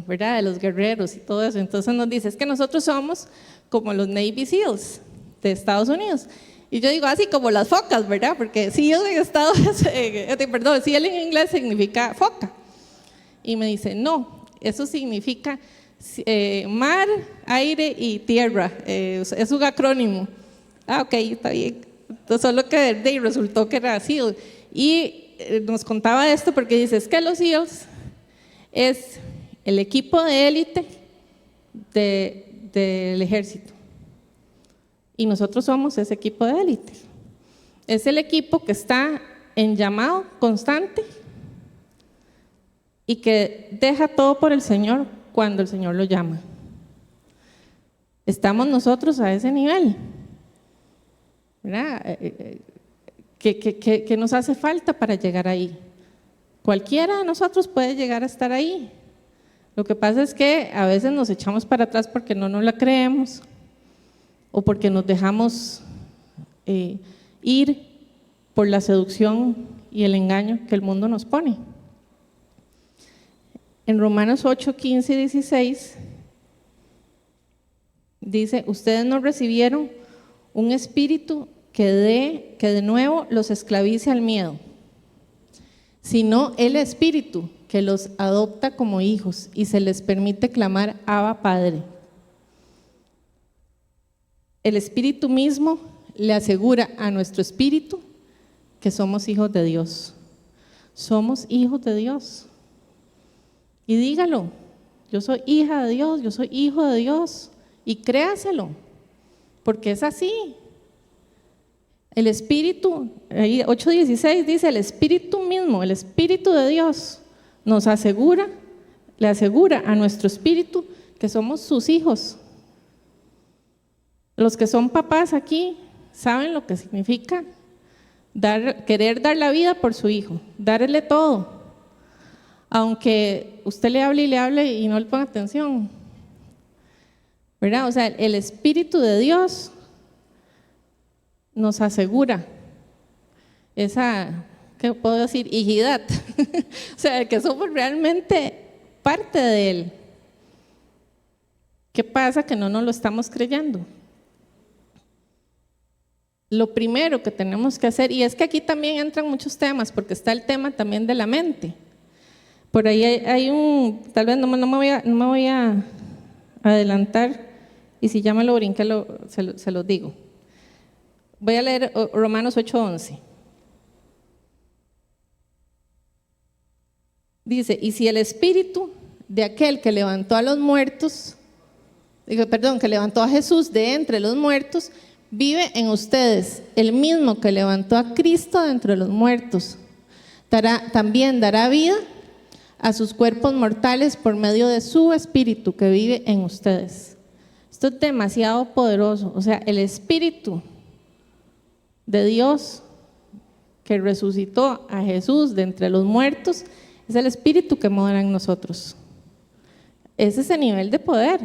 ¿verdad? De los guerreros y todo eso. Entonces nos dice, es que nosotros somos como los Navy SEALs de Estados Unidos. Y yo digo así como las focas, ¿verdad? Porque SEAL en inglés significa foca. Y me dice, no, eso significa mar, aire y tierra, es un acrónimo. Ok, está bien. Entonces, solo que resultó que era SEAL. Y nos contaba esto porque dice, es que los SEALs es el equipo de élite del ejército. Y nosotros somos ese equipo de élite. Es el equipo que está en llamado constante y que deja todo por el Señor cuando el Señor lo llama. Estamos nosotros a ese nivel, ¿verdad? ¿Qué nos hace falta para llegar ahí? Cualquiera de nosotros puede llegar a estar ahí. Lo que pasa es que a veces nos echamos para atrás porque no nos la creemos o porque nos dejamos ir por la seducción y el engaño que el mundo nos pone. En Romanos 8, 15 y 16 dice, ustedes no recibieron un espíritu que de nuevo los esclavice al miedo, sino el espíritu que los adopta como hijos y se les permite clamar Abba Padre. El espíritu mismo le asegura a nuestro espíritu que somos hijos de Dios. Somos hijos de Dios. Y dígalo, yo soy hija de Dios, yo soy hijo de Dios, y créaselo, porque es así. El Espíritu, 8:16 dice, el Espíritu mismo, el Espíritu de Dios nos asegura, le asegura a nuestro espíritu que somos sus hijos. Los que son papás aquí saben lo que significa querer dar la vida por su hijo, darle todo. Aunque usted le hable y no le ponga atención, ¿verdad? O sea, el Espíritu de Dios nos asegura esa ¿qué puedo decir? Hijidad. O sea, que somos realmente parte de Él. ¿Qué pasa? Que no nos lo estamos creyendo. Lo primero que tenemos que hacer, y es que aquí también entran muchos temas, porque está el tema también de la mente. Por ahí hay tal vez no me voy a adelantar, y si ya me lo brinqué, se lo digo. Voy a leer Romanos 8:11. Dice, y si el espíritu de aquel que levantó a los muertos, que levantó a Jesús de entre los muertos, vive en ustedes, el mismo que levantó a Cristo de entre los muertos, también dará vida a sus cuerpos mortales por medio de su espíritu que vive en ustedes. Esto es demasiado poderoso. O sea, el espíritu de Dios que resucitó a Jesús de entre los muertos es el espíritu que mora en nosotros. Es ese nivel de poder.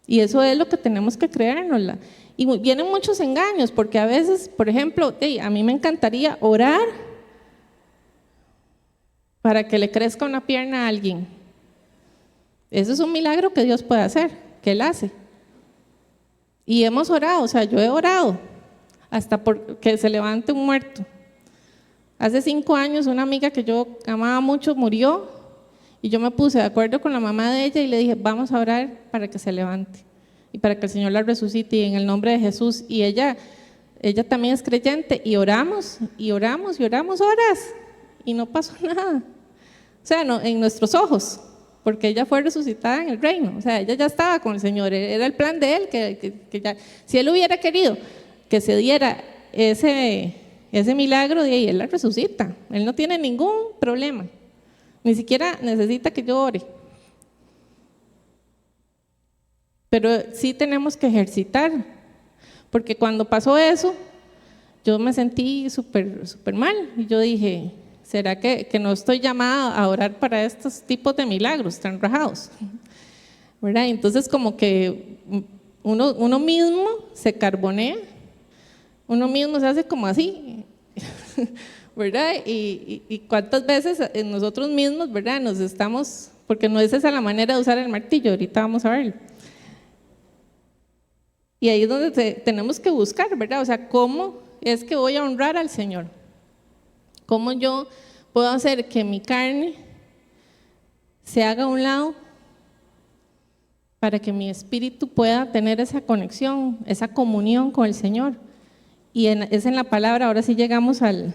Y eso es lo que tenemos que creérnosla. Y vienen muchos engaños, porque a veces, por ejemplo, a mí me encantaría orar para que le crezca una pierna a alguien. Eso es un milagro que Dios puede hacer, que Él hace. Y hemos orado, o sea, yo he orado hasta por que se levante un muerto. Hace 5 años una amiga que yo amaba mucho murió y yo me puse de acuerdo con la mamá de ella y le dije, vamos a orar para que se levante y para que el Señor la resucite en el nombre de Jesús. Y ella también es creyente y oramos horas y no pasó nada. O sea, no, en nuestros ojos, porque ella fue resucitada en el reino. O sea, ella ya estaba con el Señor, era el plan de Él, que ya, si Él hubiera querido que se diera ese milagro, de ahí Él la resucita. Él no tiene ningún problema, ni siquiera necesita que yo ore. Pero sí tenemos que ejercitar, porque cuando pasó eso, yo me sentí súper mal y yo dije, ¿será que no estoy llamada a orar para estos tipos de milagros tan rajados? ¿Verdad? Entonces como que uno mismo se carbonea, uno mismo se hace como así, ¿verdad? Y cuántas veces nosotros mismos, ¿verdad? Nos estamos, porque no es esa la manera de usar el martillo, ahorita vamos a verlo. Y ahí es donde tenemos que buscar, ¿verdad? O sea, ¿cómo es que voy a honrar al Señor? ¿Cómo yo puedo hacer que mi carne se haga a un lado para que mi espíritu pueda tener esa conexión, esa comunión con el Señor? Y es en la palabra, ahora sí llegamos al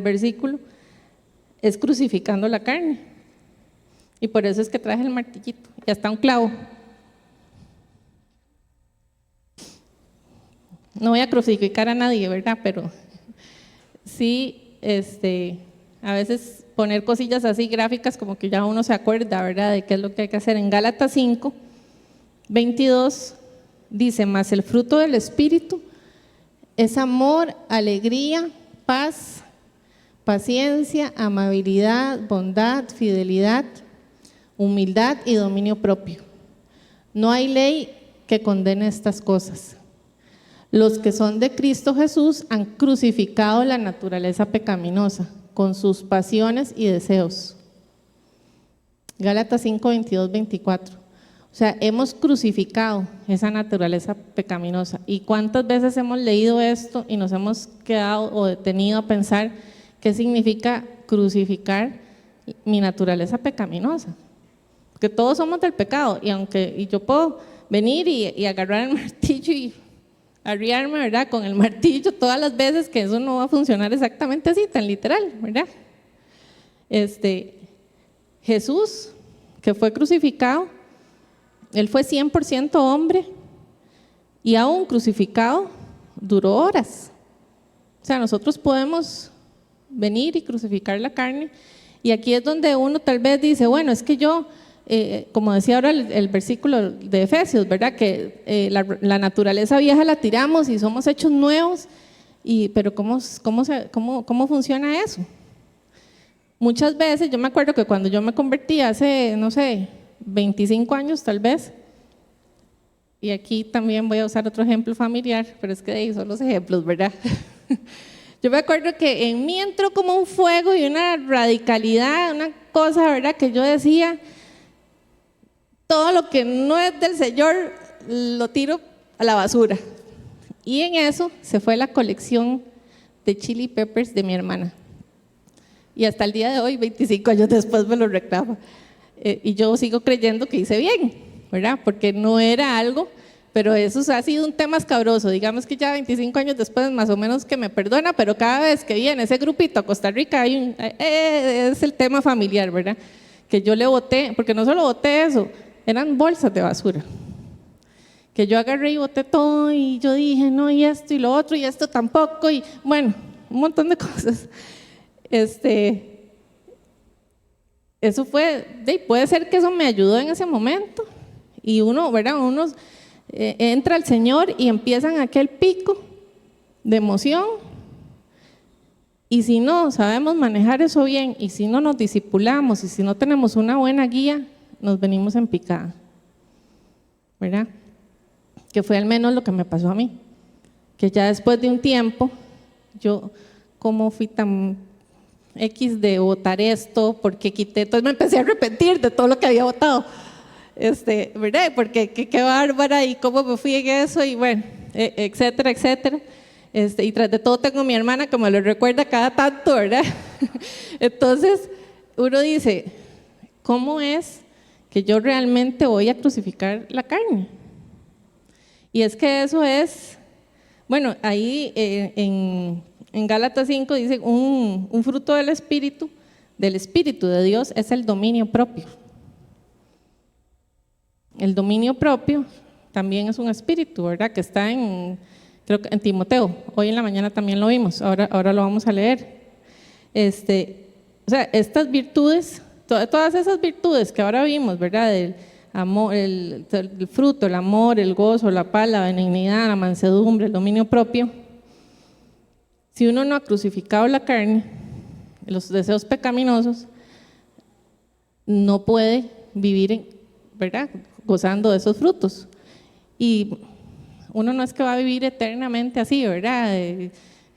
versículo, es crucificando la carne. Y por eso es que traje el martillito, y hasta un clavo. No voy a crucificar a nadie, ¿verdad? Pero sí, a veces poner cosillas así gráficas como que ya uno se acuerda, ¿verdad? De qué es lo que hay que hacer. En Gálatas 5:22 dice, mas el fruto del Espíritu es amor, alegría, paz, paciencia, amabilidad, bondad, fidelidad, humildad y dominio propio. No hay ley que condene estas cosas. Los que son de Cristo Jesús han crucificado la naturaleza pecaminosa con sus pasiones y deseos. Gálatas 5:22-24. O sea, hemos crucificado esa naturaleza pecaminosa. ¿Y cuántas veces hemos leído esto y nos hemos quedado o detenido a pensar qué significa crucificar mi naturaleza pecaminosa? Porque todos somos del pecado y yo puedo venir y agarrar el martillo y arriarme, ¿verdad? Con el martillo todas las veces, que eso no va a funcionar exactamente así, tan literal, ¿verdad? Jesús, que fue crucificado, Él fue 100% hombre y aún crucificado duró horas. O sea, nosotros podemos venir y crucificar la carne, y aquí es donde uno tal vez dice, bueno, es que yo, como decía ahora el versículo de Efesios, ¿verdad? Que la naturaleza vieja la tiramos y somos hechos nuevos, pero ¿cómo funciona eso? Muchas veces, yo me acuerdo que cuando yo me convertí hace, no sé, 25 años tal vez, y aquí también voy a usar otro ejemplo familiar, pero es que ahí son los ejemplos, ¿verdad? Yo me acuerdo que en mí entró como un fuego y una radicalidad, una cosa, ¿verdad? Que yo decía, todo lo que no es del Señor lo tiro a la basura. Y en eso se fue la colección de chili peppers de mi hermana. Y hasta el día de hoy, 25 años después, me lo reclama. Y yo sigo creyendo que hice bien, ¿verdad? Porque no era algo, pero eso ha sido un tema escabroso. Digamos que ya 25 años después, más o menos que me perdona, pero cada vez que viene ese grupito a Costa Rica, es el tema familiar, ¿verdad? Que yo le boté, porque no solo boté eso, eran bolsas de basura. Que yo agarré y boté todo y yo dije, no, y esto y lo otro, y esto tampoco, y bueno, un montón de cosas. Eso fue, puede ser que eso me ayudó en ese momento. Y uno, ¿verdad? Uno entra al Señor y empiezan aquel pico de emoción. Y si no sabemos manejar eso bien, y si no nos discipulamos, y si no tenemos una buena guía, nos venimos en picada, ¿verdad? Que fue al menos lo que me pasó a mí. Que ya después de un tiempo, yo como fui tan X de votar esto, porque quité, entonces me empecé a arrepentir de todo lo que había votado, ¿verdad? Porque qué bárbara y cómo me fui en eso y bueno, etcétera, etcétera. Y tras de todo tengo a mi hermana que me lo recuerda cada tanto, ¿verdad? Entonces uno dice, ¿cómo es que yo realmente voy a crucificar la carne? Y es que eso es, bueno, ahí en Gálatas 5 dice, un fruto del Espíritu de Dios es el dominio propio. El dominio propio también es un espíritu, ¿verdad? Que está creo que en Timoteo. Hoy en la mañana también lo vimos, ahora lo vamos a leer. O sea, estas virtudes, todas esas virtudes que ahora vimos, ¿verdad? El amor, el fruto, el amor, el gozo, la paz, la benignidad, la mansedumbre, el dominio propio. Si uno no ha crucificado la carne, los deseos pecaminosos, no puede vivir, ¿verdad?, gozando de esos frutos. Y uno no es que va a vivir eternamente así, ¿verdad?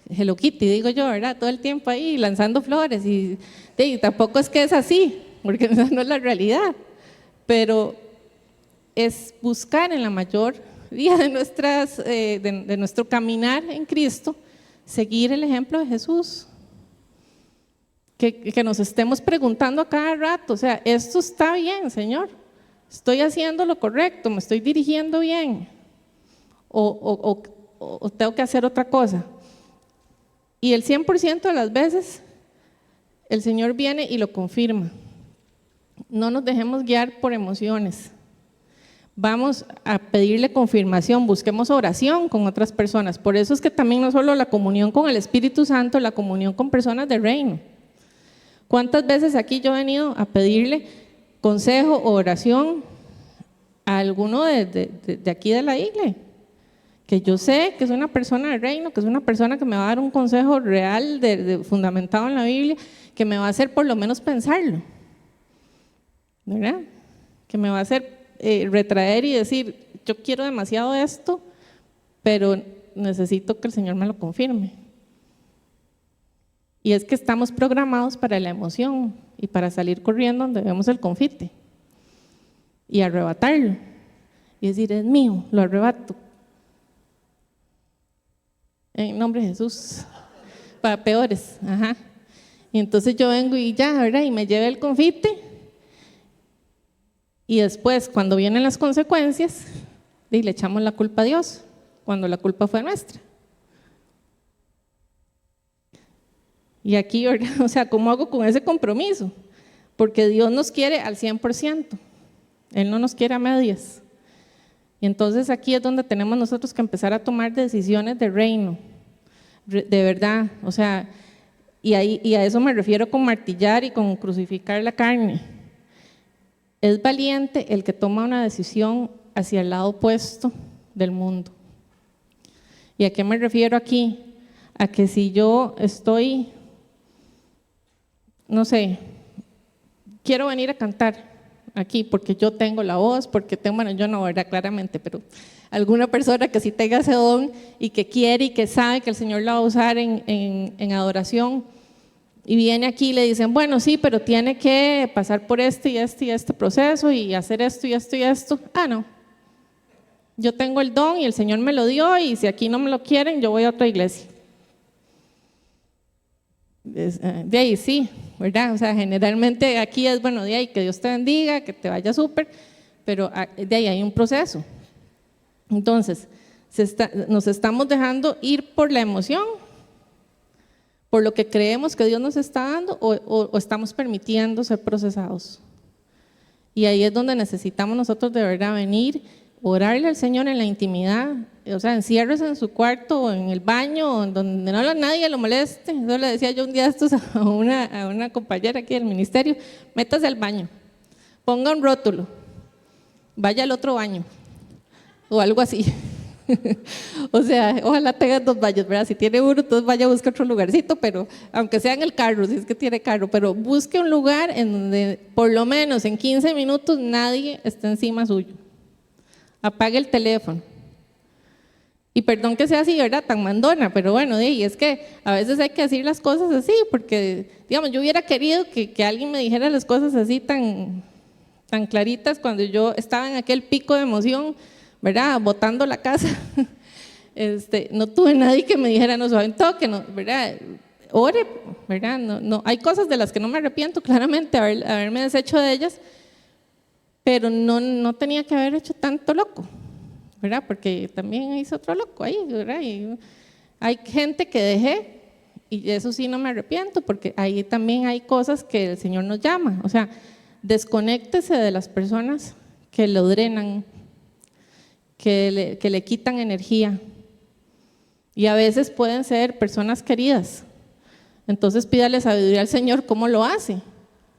Hello Kitty, digo yo, ¿verdad? Todo el tiempo ahí lanzando flores. Y tampoco es que es así, porque esa no es la realidad. Pero es buscar en la mayoría de nuestro caminar en Cristo, seguir el ejemplo de Jesús, que nos estemos preguntando a cada rato, o sea, esto está bien, Señor, estoy haciendo lo correcto, me estoy dirigiendo bien, o tengo que hacer otra cosa. Y el 100% de las veces el Señor viene y lo confirma. No nos dejemos guiar por emociones. Vamos a pedirle confirmación, busquemos oración con otras personas. Por eso es que también no solo la comunión con el Espíritu Santo, la comunión con personas del reino. ¿Cuántas veces aquí yo he venido a pedirle consejo o oración a alguno de aquí de la iglesia? Que yo sé que es una persona del reino, que es una persona que me va a dar un consejo real, fundamentado en la Biblia, que me va a hacer por lo menos pensarlo, ¿verdad? Que me va a hacer retraer y decir, yo quiero demasiado esto, pero necesito que el Señor me lo confirme. Y es que estamos programados para la emoción y para salir corriendo donde vemos el confite y arrebatarlo y decir, es mío, lo arrebato. En nombre de Jesús, para peores, ajá. Y entonces yo vengo y ya, ¿verdad? Y me lleve el confite. Y después, cuando vienen las consecuencias, le echamos la culpa a Dios, cuando la culpa fue nuestra. Y aquí, ¿verdad? O sea, ¿cómo hago con ese compromiso? Porque Dios nos quiere al 100%, Él no nos quiere a medias. Y entonces aquí es donde tenemos nosotros que empezar a tomar decisiones de reino, de verdad, o sea, y a eso me refiero con martillar y con crucificar la carne. Es valiente el que toma una decisión hacia el lado opuesto del mundo. ¿Y a qué me refiero aquí? A que si yo estoy, no sé, quiero venir a cantar aquí porque yo tengo la voz, porque tengo, bueno, yo no, ¿verdad? Claramente, pero alguna persona que sí tenga ese don y que quiere y que sabe que el Señor la va a usar en adoración. Y viene aquí y le dicen, bueno, sí, pero tiene que pasar por este y este y este proceso y hacer esto y esto y esto. Ah, no. Yo tengo el don y el Señor me lo dio y si aquí no me lo quieren, yo voy a otra iglesia. De ahí sí, ¿verdad? O sea, generalmente aquí es, bueno, de ahí que Dios te bendiga, que te vaya súper, pero de ahí hay un proceso. Entonces, nos estamos dejando ir por la emoción, por lo que creemos que Dios nos está dando o estamos permitiendo ser procesados. Y ahí es donde necesitamos nosotros de verdad venir, orarle al Señor en la intimidad, o sea, enciérrese en su cuarto o en el baño, o en donde nadie lo moleste. Eso le decía yo un día a una compañera aquí del ministerio, métase al baño, ponga un rótulo, vaya al otro baño, o algo así. O sea, ojalá tenga 2 baños, ¿verdad? Si tiene uno, entonces vaya a buscar otro lugarcito, pero aunque sea en el carro, si es que tiene carro, pero busque un lugar en donde por lo menos en 15 minutos nadie esté encima suyo. Apague el teléfono. Y perdón que sea así, ¿verdad? Tan mandona, pero bueno, y es que a veces hay que decir las cosas así, porque, digamos, yo hubiera querido que alguien me dijera las cosas así tan claritas cuando yo estaba en aquel pico de emoción, ¿verdad? Botando la casa. No tuve nadie que me dijera, no, suave un toque, no, ¿verdad? Ore, ¿verdad? No, hay cosas de las que no me arrepiento, claramente, haberme deshecho de ellas, pero no tenía que haber hecho tanto loco, ¿verdad? Porque también hice otro loco ahí, ¿verdad? Y hay gente que dejé, y eso sí no me arrepiento, porque ahí también hay cosas que el Señor nos llama, o sea, desconéctese de las personas que lo drenan, que le quitan energía. Y a veces pueden ser personas queridas. Entonces pídale sabiduría al Señor cómo lo hace,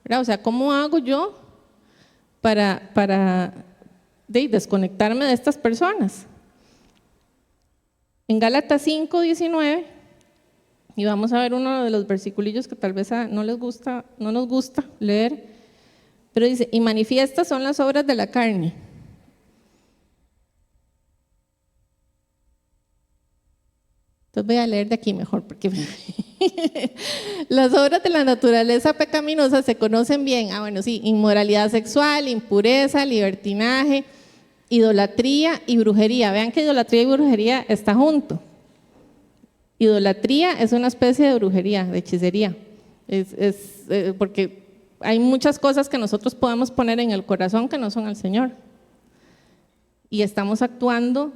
¿verdad? O sea, ¿cómo hago yo para desconectarme de estas personas? En Gálatas 5:19, y vamos a ver uno de los versiculillos que tal vez no nos gusta leer, pero dice, y manifiestas son las obras de la carne. Entonces voy a leer de aquí mejor, porque las obras de la naturaleza pecaminosa se conocen bien. Bueno, sí, inmoralidad sexual, impureza, libertinaje, idolatría y brujería. Vean que idolatría y brujería está junto. Idolatría es una especie de brujería, de hechicería. Porque hay muchas cosas que nosotros podemos poner en el corazón que no son al Señor. Y estamos actuando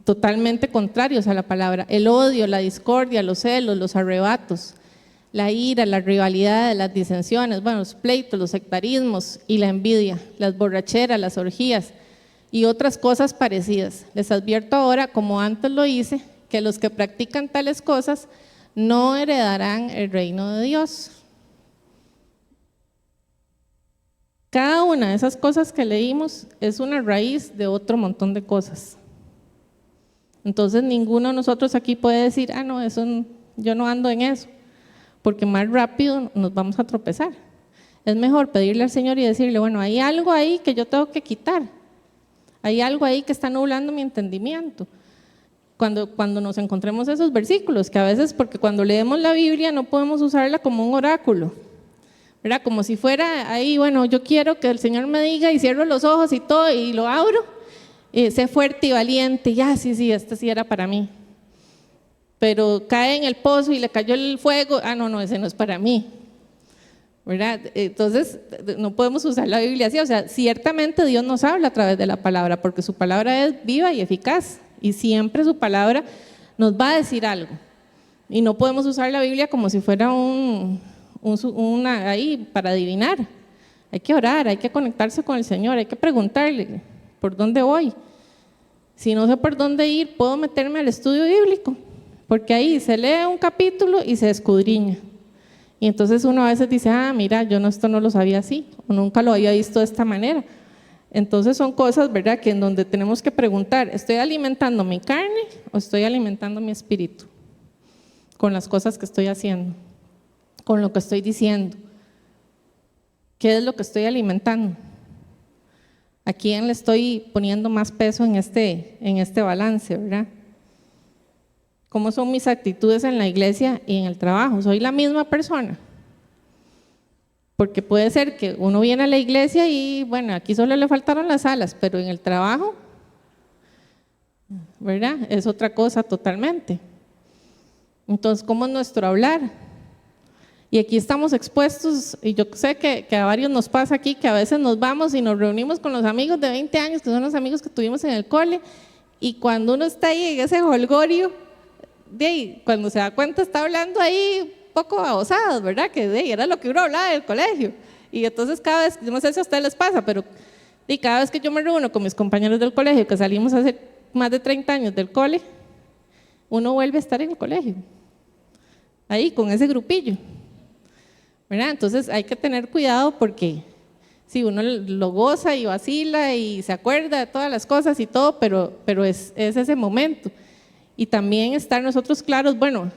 totalmente contrarios a la palabra. El odio, la discordia, los celos, los arrebatos, la ira, la rivalidad, las disensiones, bueno, los pleitos, los sectarismos y la envidia, las borracheras, las orgías y otras cosas parecidas. Les advierto ahora, como antes lo hice, que los que practican tales cosas no heredarán el reino de Dios. Cada una de esas cosas que leímos es una raíz de otro montón de cosas. Entonces ninguno de nosotros aquí puede decir, no, yo no ando en eso, porque más rápido nos vamos a tropezar. Es mejor pedirle al Señor y decirle, bueno, hay algo ahí que yo tengo que quitar, hay algo ahí que está nublando mi entendimiento. Cuando nos encontremos esos versículos, que a veces, porque cuando leemos la Biblia no podemos usarla como un oráculo, ¿verdad? Como si fuera ahí, bueno, yo quiero que el Señor me diga y cierro los ojos y todo y lo abro. Sé fuerte y valiente, ya sí, este sí era para mí, pero cae en el pozo y le cayó el fuego, no, ese no es para mí, ¿verdad? Entonces no podemos usar la Biblia así, o sea, ciertamente Dios nos habla a través de la palabra, porque su palabra es viva y eficaz, y siempre su palabra nos va a decir algo, y no podemos usar la Biblia como si fuera una ahí para adivinar. Hay que orar, hay que conectarse con el Señor, hay que preguntarle, ¿por dónde voy? Si no sé por dónde ir, puedo meterme al estudio bíblico, porque ahí se lee un capítulo y se escudriña. Y entonces uno a veces dice, mira, yo esto no lo sabía así, o nunca lo había visto de esta manera. Entonces son cosas, ¿verdad?, que en donde tenemos que preguntar, ¿estoy alimentando mi carne o estoy alimentando mi espíritu? Con las cosas que estoy haciendo, con lo que estoy diciendo. ¿Qué es lo que estoy alimentando? ¿A quién le estoy poniendo más peso en este balance, verdad? ¿Cómo son mis actitudes en la iglesia y en el trabajo? ¿Soy la misma persona? Porque puede ser que uno viene a la iglesia y, bueno, aquí solo le faltaron las alas, pero en el trabajo, ¿verdad? Es otra cosa totalmente. Entonces, ¿cómo es nuestro hablar? Y aquí estamos expuestos, y yo sé que a varios nos pasa aquí, que a veces nos vamos y nos reunimos con los amigos de 20 años, que son los amigos que tuvimos en el cole, y cuando uno está ahí en ese jolgorio, de ahí, cuando se da cuenta está hablando ahí poco babosadas, ¿verdad? Que de ahí, era lo que uno hablaba del colegio. Y entonces cada vez, yo no sé si a ustedes les pasa, pero cada vez que yo me reúno con mis compañeros del colegio, que salimos hace más de 30 años del cole, uno vuelve a estar en el colegio, ahí con ese grupillo, ¿verdad? Entonces hay que tener cuidado porque sí, uno lo goza y vacila y se acuerda de todas las cosas y todo, pero es ese momento. Y también estar nosotros claros, bueno,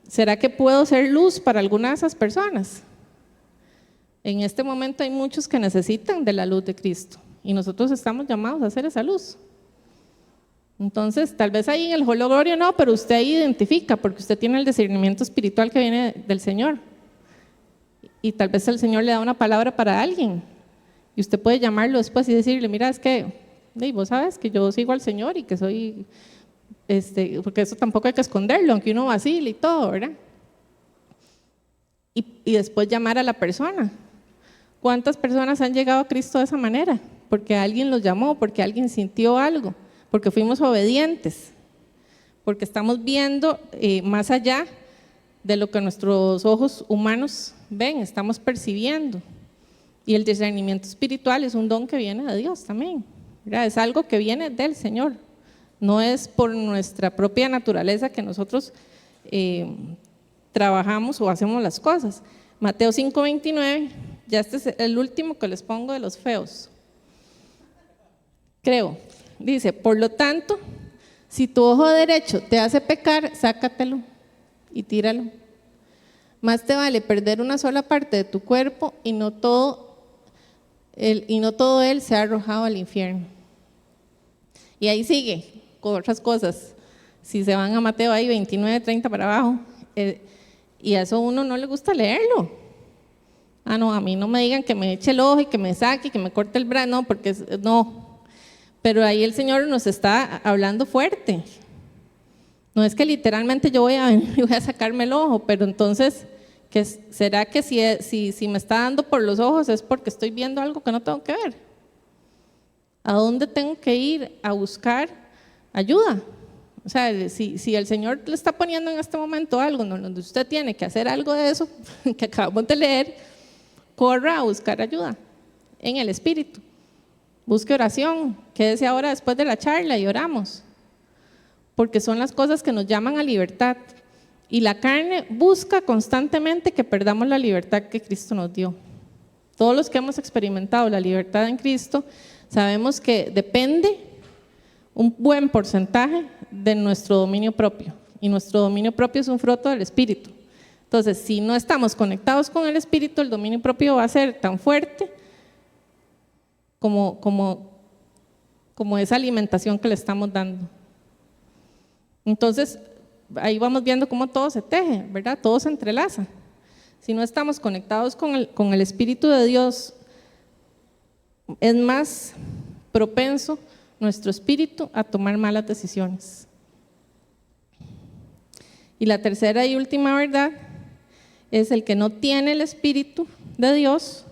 ¿será que puedo ser luz para alguna de esas personas? En este momento hay muchos que necesitan de la luz de Cristo y nosotros estamos llamados a hacer esa luz. Entonces, tal vez ahí en el jolgorio no, pero usted ahí identifica porque usted tiene el discernimiento espiritual que viene del Señor. Y tal vez el Señor le da una palabra para alguien y usted puede llamarlo después y decirle, mira, es que vos sabes que yo sigo al Señor y que soy, porque eso tampoco hay que esconderlo, aunque uno vacile y todo, ¿verdad? Y después llamar a la persona. ¿Cuántas personas han llegado a Cristo de esa manera? Porque alguien los llamó, porque alguien sintió algo, porque fuimos obedientes, porque estamos viendo más allá de lo que nuestros ojos humanos ven, estamos percibiendo. Y el discernimiento espiritual es un don que viene de Dios también, ¿verdad? Es algo que viene del Señor, no es por nuestra propia naturaleza que nosotros trabajamos o hacemos las cosas. Mateo 5:29, ya este es el último que les pongo de los feos, creo. Dice, por lo tanto, si tu ojo derecho te hace pecar, sácatelo y tíralo. Más te vale perder una sola parte de tu cuerpo y no todo él sea arrojado al infierno. Y ahí sigue con otras cosas. Si se van a Mateo ahí 29:30 para abajo, y a eso uno no le gusta leerlo. Ah, no, a mí no me digan que me eche el ojo y que me saque y que me corte el brazo, no, porque no. Pero ahí el Señor nos está hablando fuerte. No es que literalmente yo voy a venir y voy a sacarme el ojo, pero entonces, ¿será que si me está dando por los ojos es porque estoy viendo algo que no tengo que ver? ¿A dónde tengo que ir a buscar ayuda? O sea, si el Señor le está poniendo en este momento algo donde usted tiene que hacer algo de eso que acabamos de leer, corra a buscar ayuda en el Espíritu. Busque oración, quédese ahora después de la charla y oramos. Porque son las cosas que nos llaman a libertad. Y la carne busca constantemente que perdamos la libertad que Cristo nos dio. Todos los que hemos experimentado la libertad en Cristo, sabemos que depende un buen porcentaje de nuestro dominio propio. Y nuestro dominio propio es un fruto del Espíritu. Entonces, si no estamos conectados con el Espíritu, el dominio propio va a ser tan fuerte como esa alimentación que le estamos dando. Entonces, ahí vamos viendo cómo todo se teje, ¿verdad? Todo se entrelaza. Si no estamos conectados con el Espíritu de Dios, es más propenso nuestro espíritu a tomar malas decisiones. Y la tercera y última verdad es el que no tiene el Espíritu de Dios,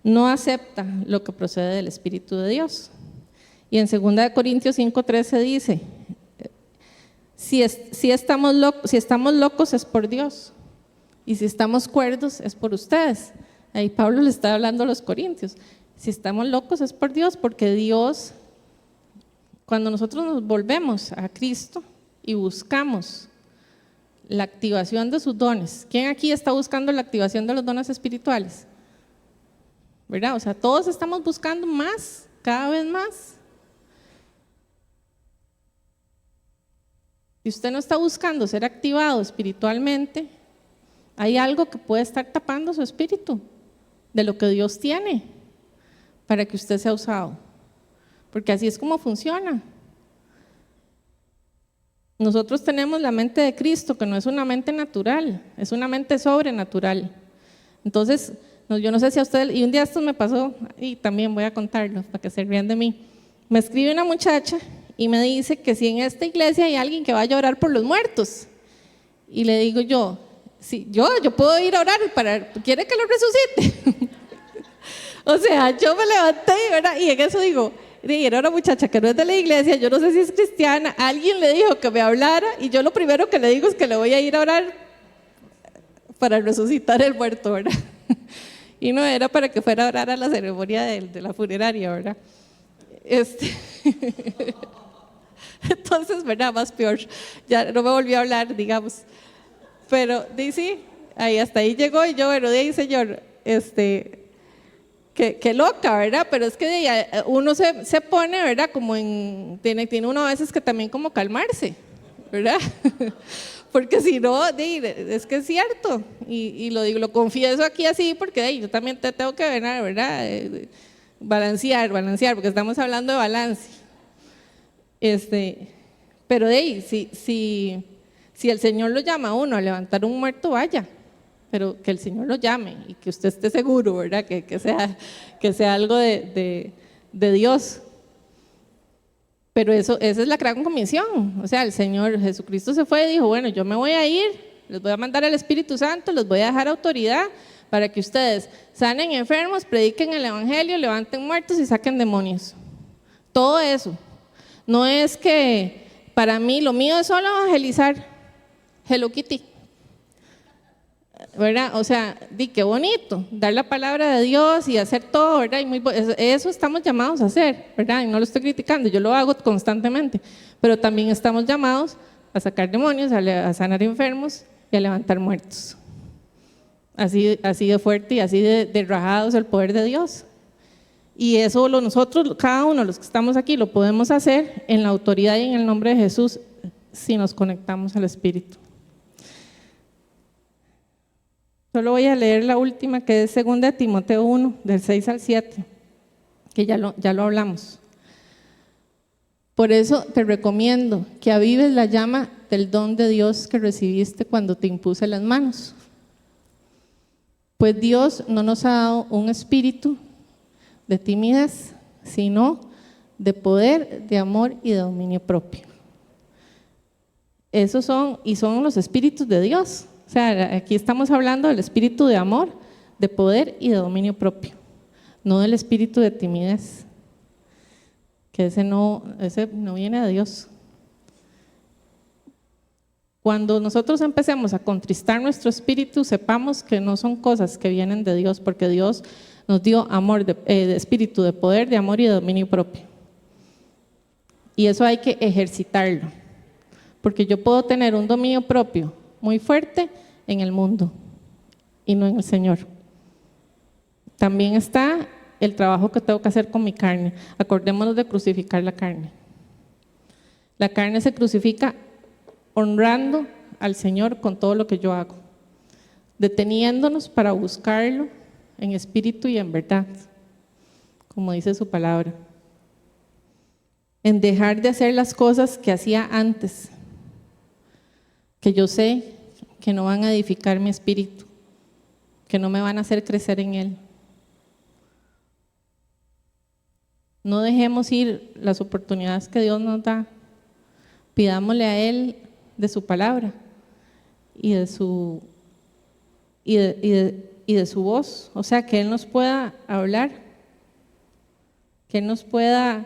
no acepta lo que procede del Espíritu de Dios. Y en 2 Corintios 5:13 dice, si estamos locos es por Dios, y si estamos cuerdos es por ustedes. Ahí Pablo le está hablando a los corintios. Si estamos locos es por Dios, porque Dios, cuando nosotros nos volvemos a Cristo y buscamos la activación de sus dones, ¿quién aquí está buscando la activación de los dones espirituales? ¿Verdad? O sea, todos estamos buscando más, cada vez más. Si usted no está buscando ser activado espiritualmente, hay algo que puede estar tapando su espíritu de lo que Dios tiene. para que usted sea usado, porque así es como funciona. Nosotros tenemos la mente de Cristo, que no es una mente natural, es una mente sobrenatural. Entonces, yo no sé si a usted, y un día esto me pasó, y también voy a contarlo para que se rían de mí. Me escribe una muchacha y me dice que si en esta iglesia hay alguien que vaya a orar por los muertos. Y le digo yo, sí, yo puedo ir a orar, ¿quiere que lo resucite? O sea, yo me levanté, ¿verdad? Y en eso digo, era una muchacha que no es de la iglesia, yo no sé si es cristiana, alguien le dijo que me hablara y yo lo primero que le digo es que le voy a ir a orar para resucitar el muerto, ¿verdad? Y no era para que fuera a orar a la ceremonia de la funeraria, ¿verdad? Entonces, ¿verdad? Más peor, ya no me volvió a hablar, digamos. Pero, sí, hasta ahí llegó y yo, bueno, de ahí, Señor, Qué loca, ¿verdad? Pero es que uno se pone, ¿verdad? Como tiene uno a veces que también como calmarse, ¿verdad? Porque si no, es que es cierto. Y lo digo, lo confieso aquí así, porque yo también te tengo que ver, ¿verdad? Balancear, porque estamos hablando de balance. Pero si el Señor lo llama a uno a levantar un muerto, vaya. Pero que el Señor lo llame y que usted esté seguro, ¿verdad? Que sea algo de Dios. Pero esa es la gran comisión. O sea, el Señor Jesucristo se fue y dijo, bueno, yo me voy a ir, les voy a mandar al Espíritu Santo, les voy a dejar autoridad para que ustedes sanen enfermos, prediquen el Evangelio, levanten muertos y saquen demonios. Todo eso. No es que para mí lo mío es solo evangelizar. Hello Kitty. ¿Verdad? O sea, qué bonito, dar la palabra de Dios y hacer todo, ¿verdad? Y eso estamos llamados a hacer, ¿verdad? Y no lo estoy criticando, yo lo hago constantemente, pero también estamos llamados a sacar demonios, a sanar enfermos y a levantar muertos. Así de fuerte y así de rajados el poder de Dios. Y eso nosotros, cada uno de los que estamos aquí, lo podemos hacer en la autoridad y en el nombre de Jesús si nos conectamos al Espíritu. Solo voy a leer la última, que es 2 Timoteo 1, del 6 al 7, que ya lo hablamos. Por eso te recomiendo que avives la llama del don de Dios que recibiste cuando te impuse las manos. Pues Dios no nos ha dado un espíritu de timidez, sino de poder, de amor y de dominio propio. Esos son los espíritus de Dios. O sea, aquí estamos hablando del espíritu de amor, de poder y de dominio propio, no del espíritu de timidez, que ese no viene de Dios. Cuando nosotros empecemos a contristar nuestro espíritu, sepamos que no son cosas que vienen de Dios, porque Dios nos dio amor, de espíritu de poder, de amor y de dominio propio. Y eso hay que ejercitarlo, porque yo puedo tener un dominio propio muy fuerte en el mundo y no en el Señor. También está el trabajo que tengo que hacer con mi carne. Acordémonos de crucificar la carne. La carne se crucifica honrando al Señor con todo lo que yo hago, deteniéndonos para buscarlo en espíritu y en verdad, como dice su palabra, en dejar de hacer las cosas que hacía antes, que yo sé que no van a edificar mi espíritu, que no me van a hacer crecer en él. No dejemos ir las oportunidades que Dios nos da. Pidámosle a Él de su palabra y de su voz, o sea, que Él nos pueda hablar, que Él nos pueda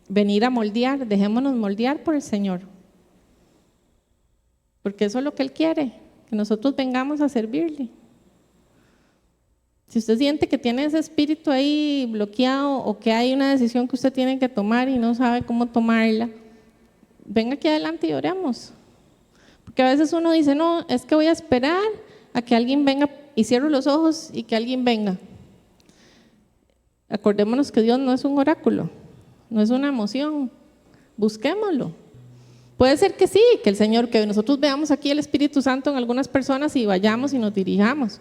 venir a moldear. Dejémonos moldear por el Señor, porque eso es lo que Él quiere, que nosotros vengamos a servirle. Si usted siente que tiene ese espíritu ahí bloqueado o que hay una decisión que usted tiene que tomar y no sabe cómo tomarla, venga aquí adelante y oremos. Porque a veces uno dice, no, es que voy a esperar a que alguien venga, y cierro los ojos y que alguien venga. Acordémonos que Dios no es un oráculo, no es una emoción. Busquémoslo. Puede ser que sí, que el Señor, que nosotros veamos aquí el Espíritu Santo en algunas personas y vayamos y nos dirijamos.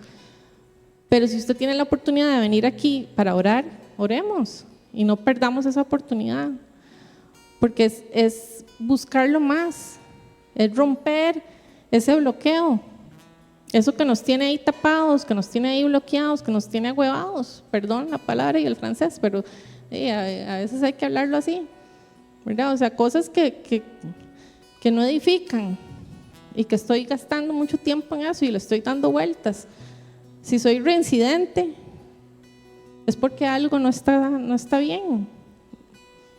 Pero si usted tiene la oportunidad de venir aquí para orar, oremos y no perdamos esa oportunidad, porque es buscarlo más, es romper ese bloqueo, eso que nos tiene ahí tapados, que nos tiene ahí bloqueados, que nos tiene ahuevados, perdón la palabra y el francés, pero a veces hay que hablarlo así, ¿verdad? O sea, cosas que no edifican y que estoy gastando mucho tiempo en eso y le estoy dando vueltas. Si soy reincidente, es porque algo no está bien.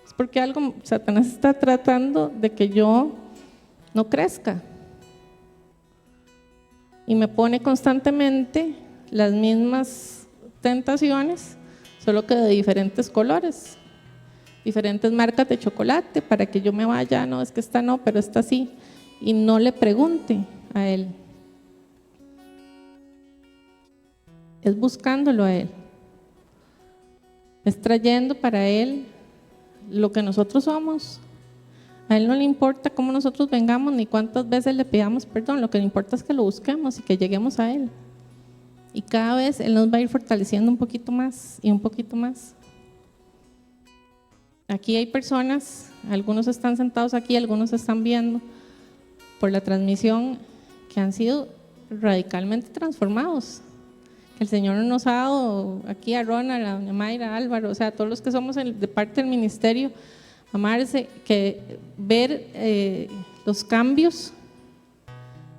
Es porque algo, Satanás está tratando de que yo no crezca. Y me pone constantemente las mismas tentaciones, solo que de diferentes colores, diferentes marcas de chocolate, para que yo me vaya, no, es que esta no, pero esta sí, y no le pregunte a él. Es buscándolo a él, es trayendo para él lo que nosotros somos. A él no le importa cómo nosotros vengamos ni cuántas veces le pidamos perdón, lo que le importa es que lo busquemos y que lleguemos a él. Y cada vez él nos va a ir fortaleciendo un poquito más y un poquito más. Aquí hay personas, algunos están sentados aquí, algunos están viendo por la transmisión, que han sido radicalmente transformados. El Señor nos ha dado aquí a Ronald, a doña Mayra, a Álvaro, o sea, a todos los que somos de parte del ministerio, amarse, que ver los cambios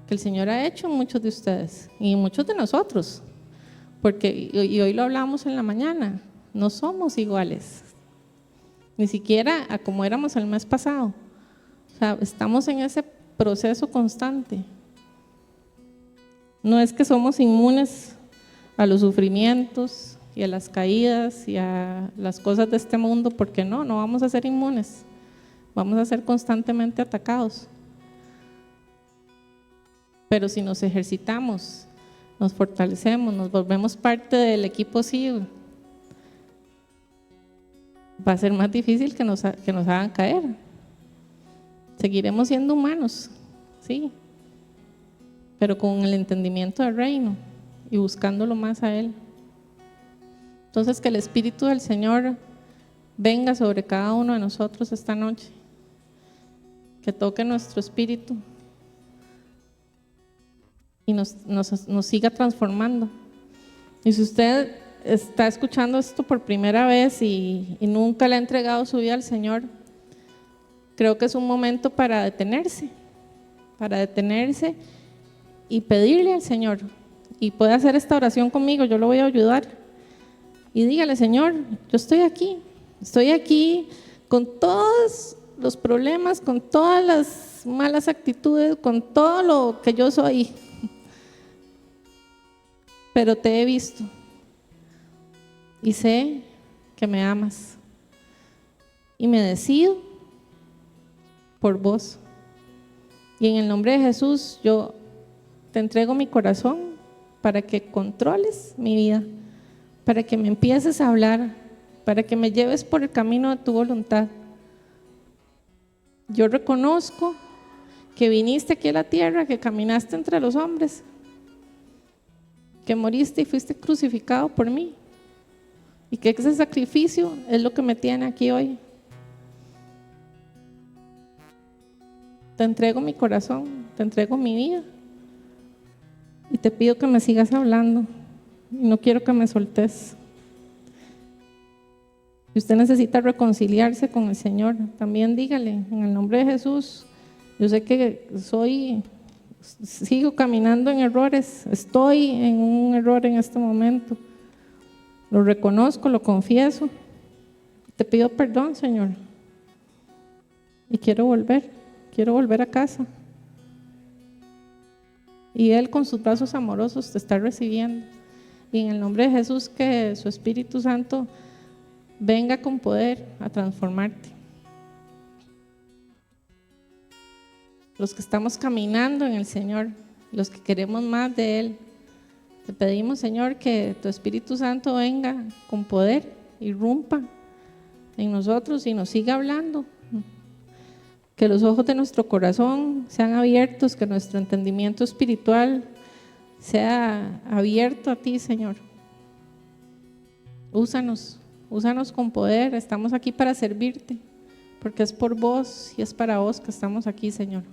que el Señor ha hecho en muchos de ustedes y en muchos de nosotros, porque y hoy lo hablamos en la mañana, no somos iguales, ni siquiera a como éramos el mes pasado. O sea, estamos en ese proceso constante. No es que somos inmunes a los sufrimientos y a las caídas y a las cosas de este mundo, porque no vamos a ser inmunes, vamos a ser constantemente atacados. Pero si nos ejercitamos, nos fortalecemos, nos volvemos parte del equipo SIG, va a ser más difícil que nos hagan caer. Seguiremos siendo humanos, sí, pero con el entendimiento del reino y buscándolo más a Él. Entonces, que el Espíritu del Señor venga sobre cada uno de nosotros esta noche, que toque nuestro espíritu y nos siga transformando. Y si usted está escuchando esto por primera vez y nunca le ha entregado su vida al Señor, creo que es un momento para detenerse y pedirle al Señor. Y puede hacer esta oración conmigo, yo lo voy a ayudar. Y dígale: Señor, yo estoy aquí con todos los problemas, con todas las malas actitudes, con todo lo que yo soy, pero te he visto y sé que me amas y me decido por vos. Y en el nombre de Jesús yo te entrego mi corazón para que controles mi vida, para que me empieces a hablar, para que me lleves por el camino de tu voluntad. Yo reconozco que viniste aquí a la tierra, que caminaste entre los hombres, que moriste y fuiste crucificado por mí, y que ese sacrificio es lo que me tiene aquí hoy. Te entrego mi corazón, te entrego mi vida y te pido que me sigas hablando. No quiero que me soltes. Si usted necesita reconciliarse con el Señor, también dígale: en el nombre de Jesús, yo sé que sigo caminando en errores, estoy en un error en este momento, lo reconozco, lo confieso, te pido perdón, Señor, y quiero volver a casa. Y Él con sus brazos amorosos te está recibiendo. Y en el nombre de Jesús, que su Espíritu Santo venga con poder a transformarte. Los que estamos caminando en el Señor, los que queremos más de Él, te pedimos, Señor, que tu Espíritu Santo venga con poder, irrumpa en nosotros y nos siga hablando. Que los ojos de nuestro corazón sean abiertos, que nuestro entendimiento espiritual sea abierto a ti, Señor, Úsanos, úsanos con poder. Estamos aquí para servirte, porque es por vos y es para vos que estamos aquí, Señor.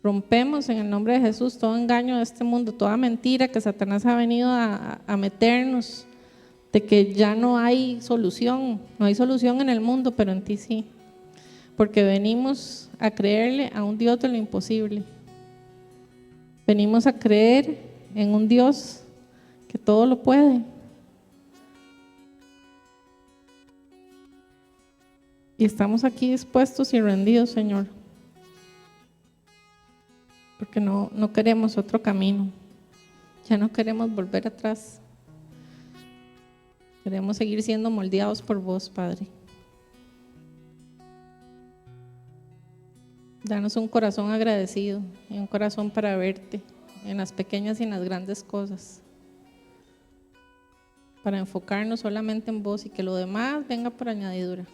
Rompemos en el nombre de Jesús todo engaño de este mundo, toda mentira que Satanás ha venido a meternos, de que ya no hay solución en el mundo, pero en ti sí, porque venimos a creerle a un Dios de lo imposible. Venimos a creer en un Dios que todo lo puede. Y estamos aquí dispuestos y rendidos, Señor, porque no queremos otro camino. Ya no queremos volver atrás. Queremos seguir siendo moldeados por vos, Padre. Danos un corazón agradecido y un corazón para verte en las pequeñas y en las grandes cosas, para enfocarnos solamente en vos y que lo demás venga por añadidura.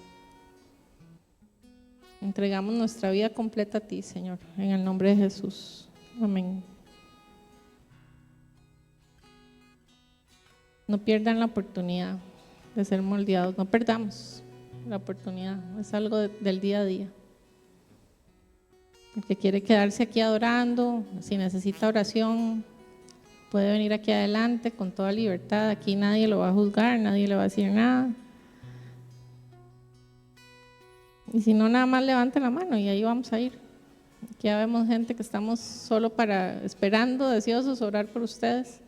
Entregamos nuestra vida completa a ti, Señor, en el nombre de Jesús. Amén. No pierdan la oportunidad de ser moldeados, no perdamos la oportunidad, es algo del día a día. El que quiere quedarse aquí adorando, si necesita oración, puede venir aquí adelante con toda libertad. Aquí nadie lo va a juzgar, nadie le va a decir nada. Y si no, nada más levante la mano y ahí vamos a ir. Aquí ya vemos gente que estamos solo esperando, deseosos, orar por ustedes.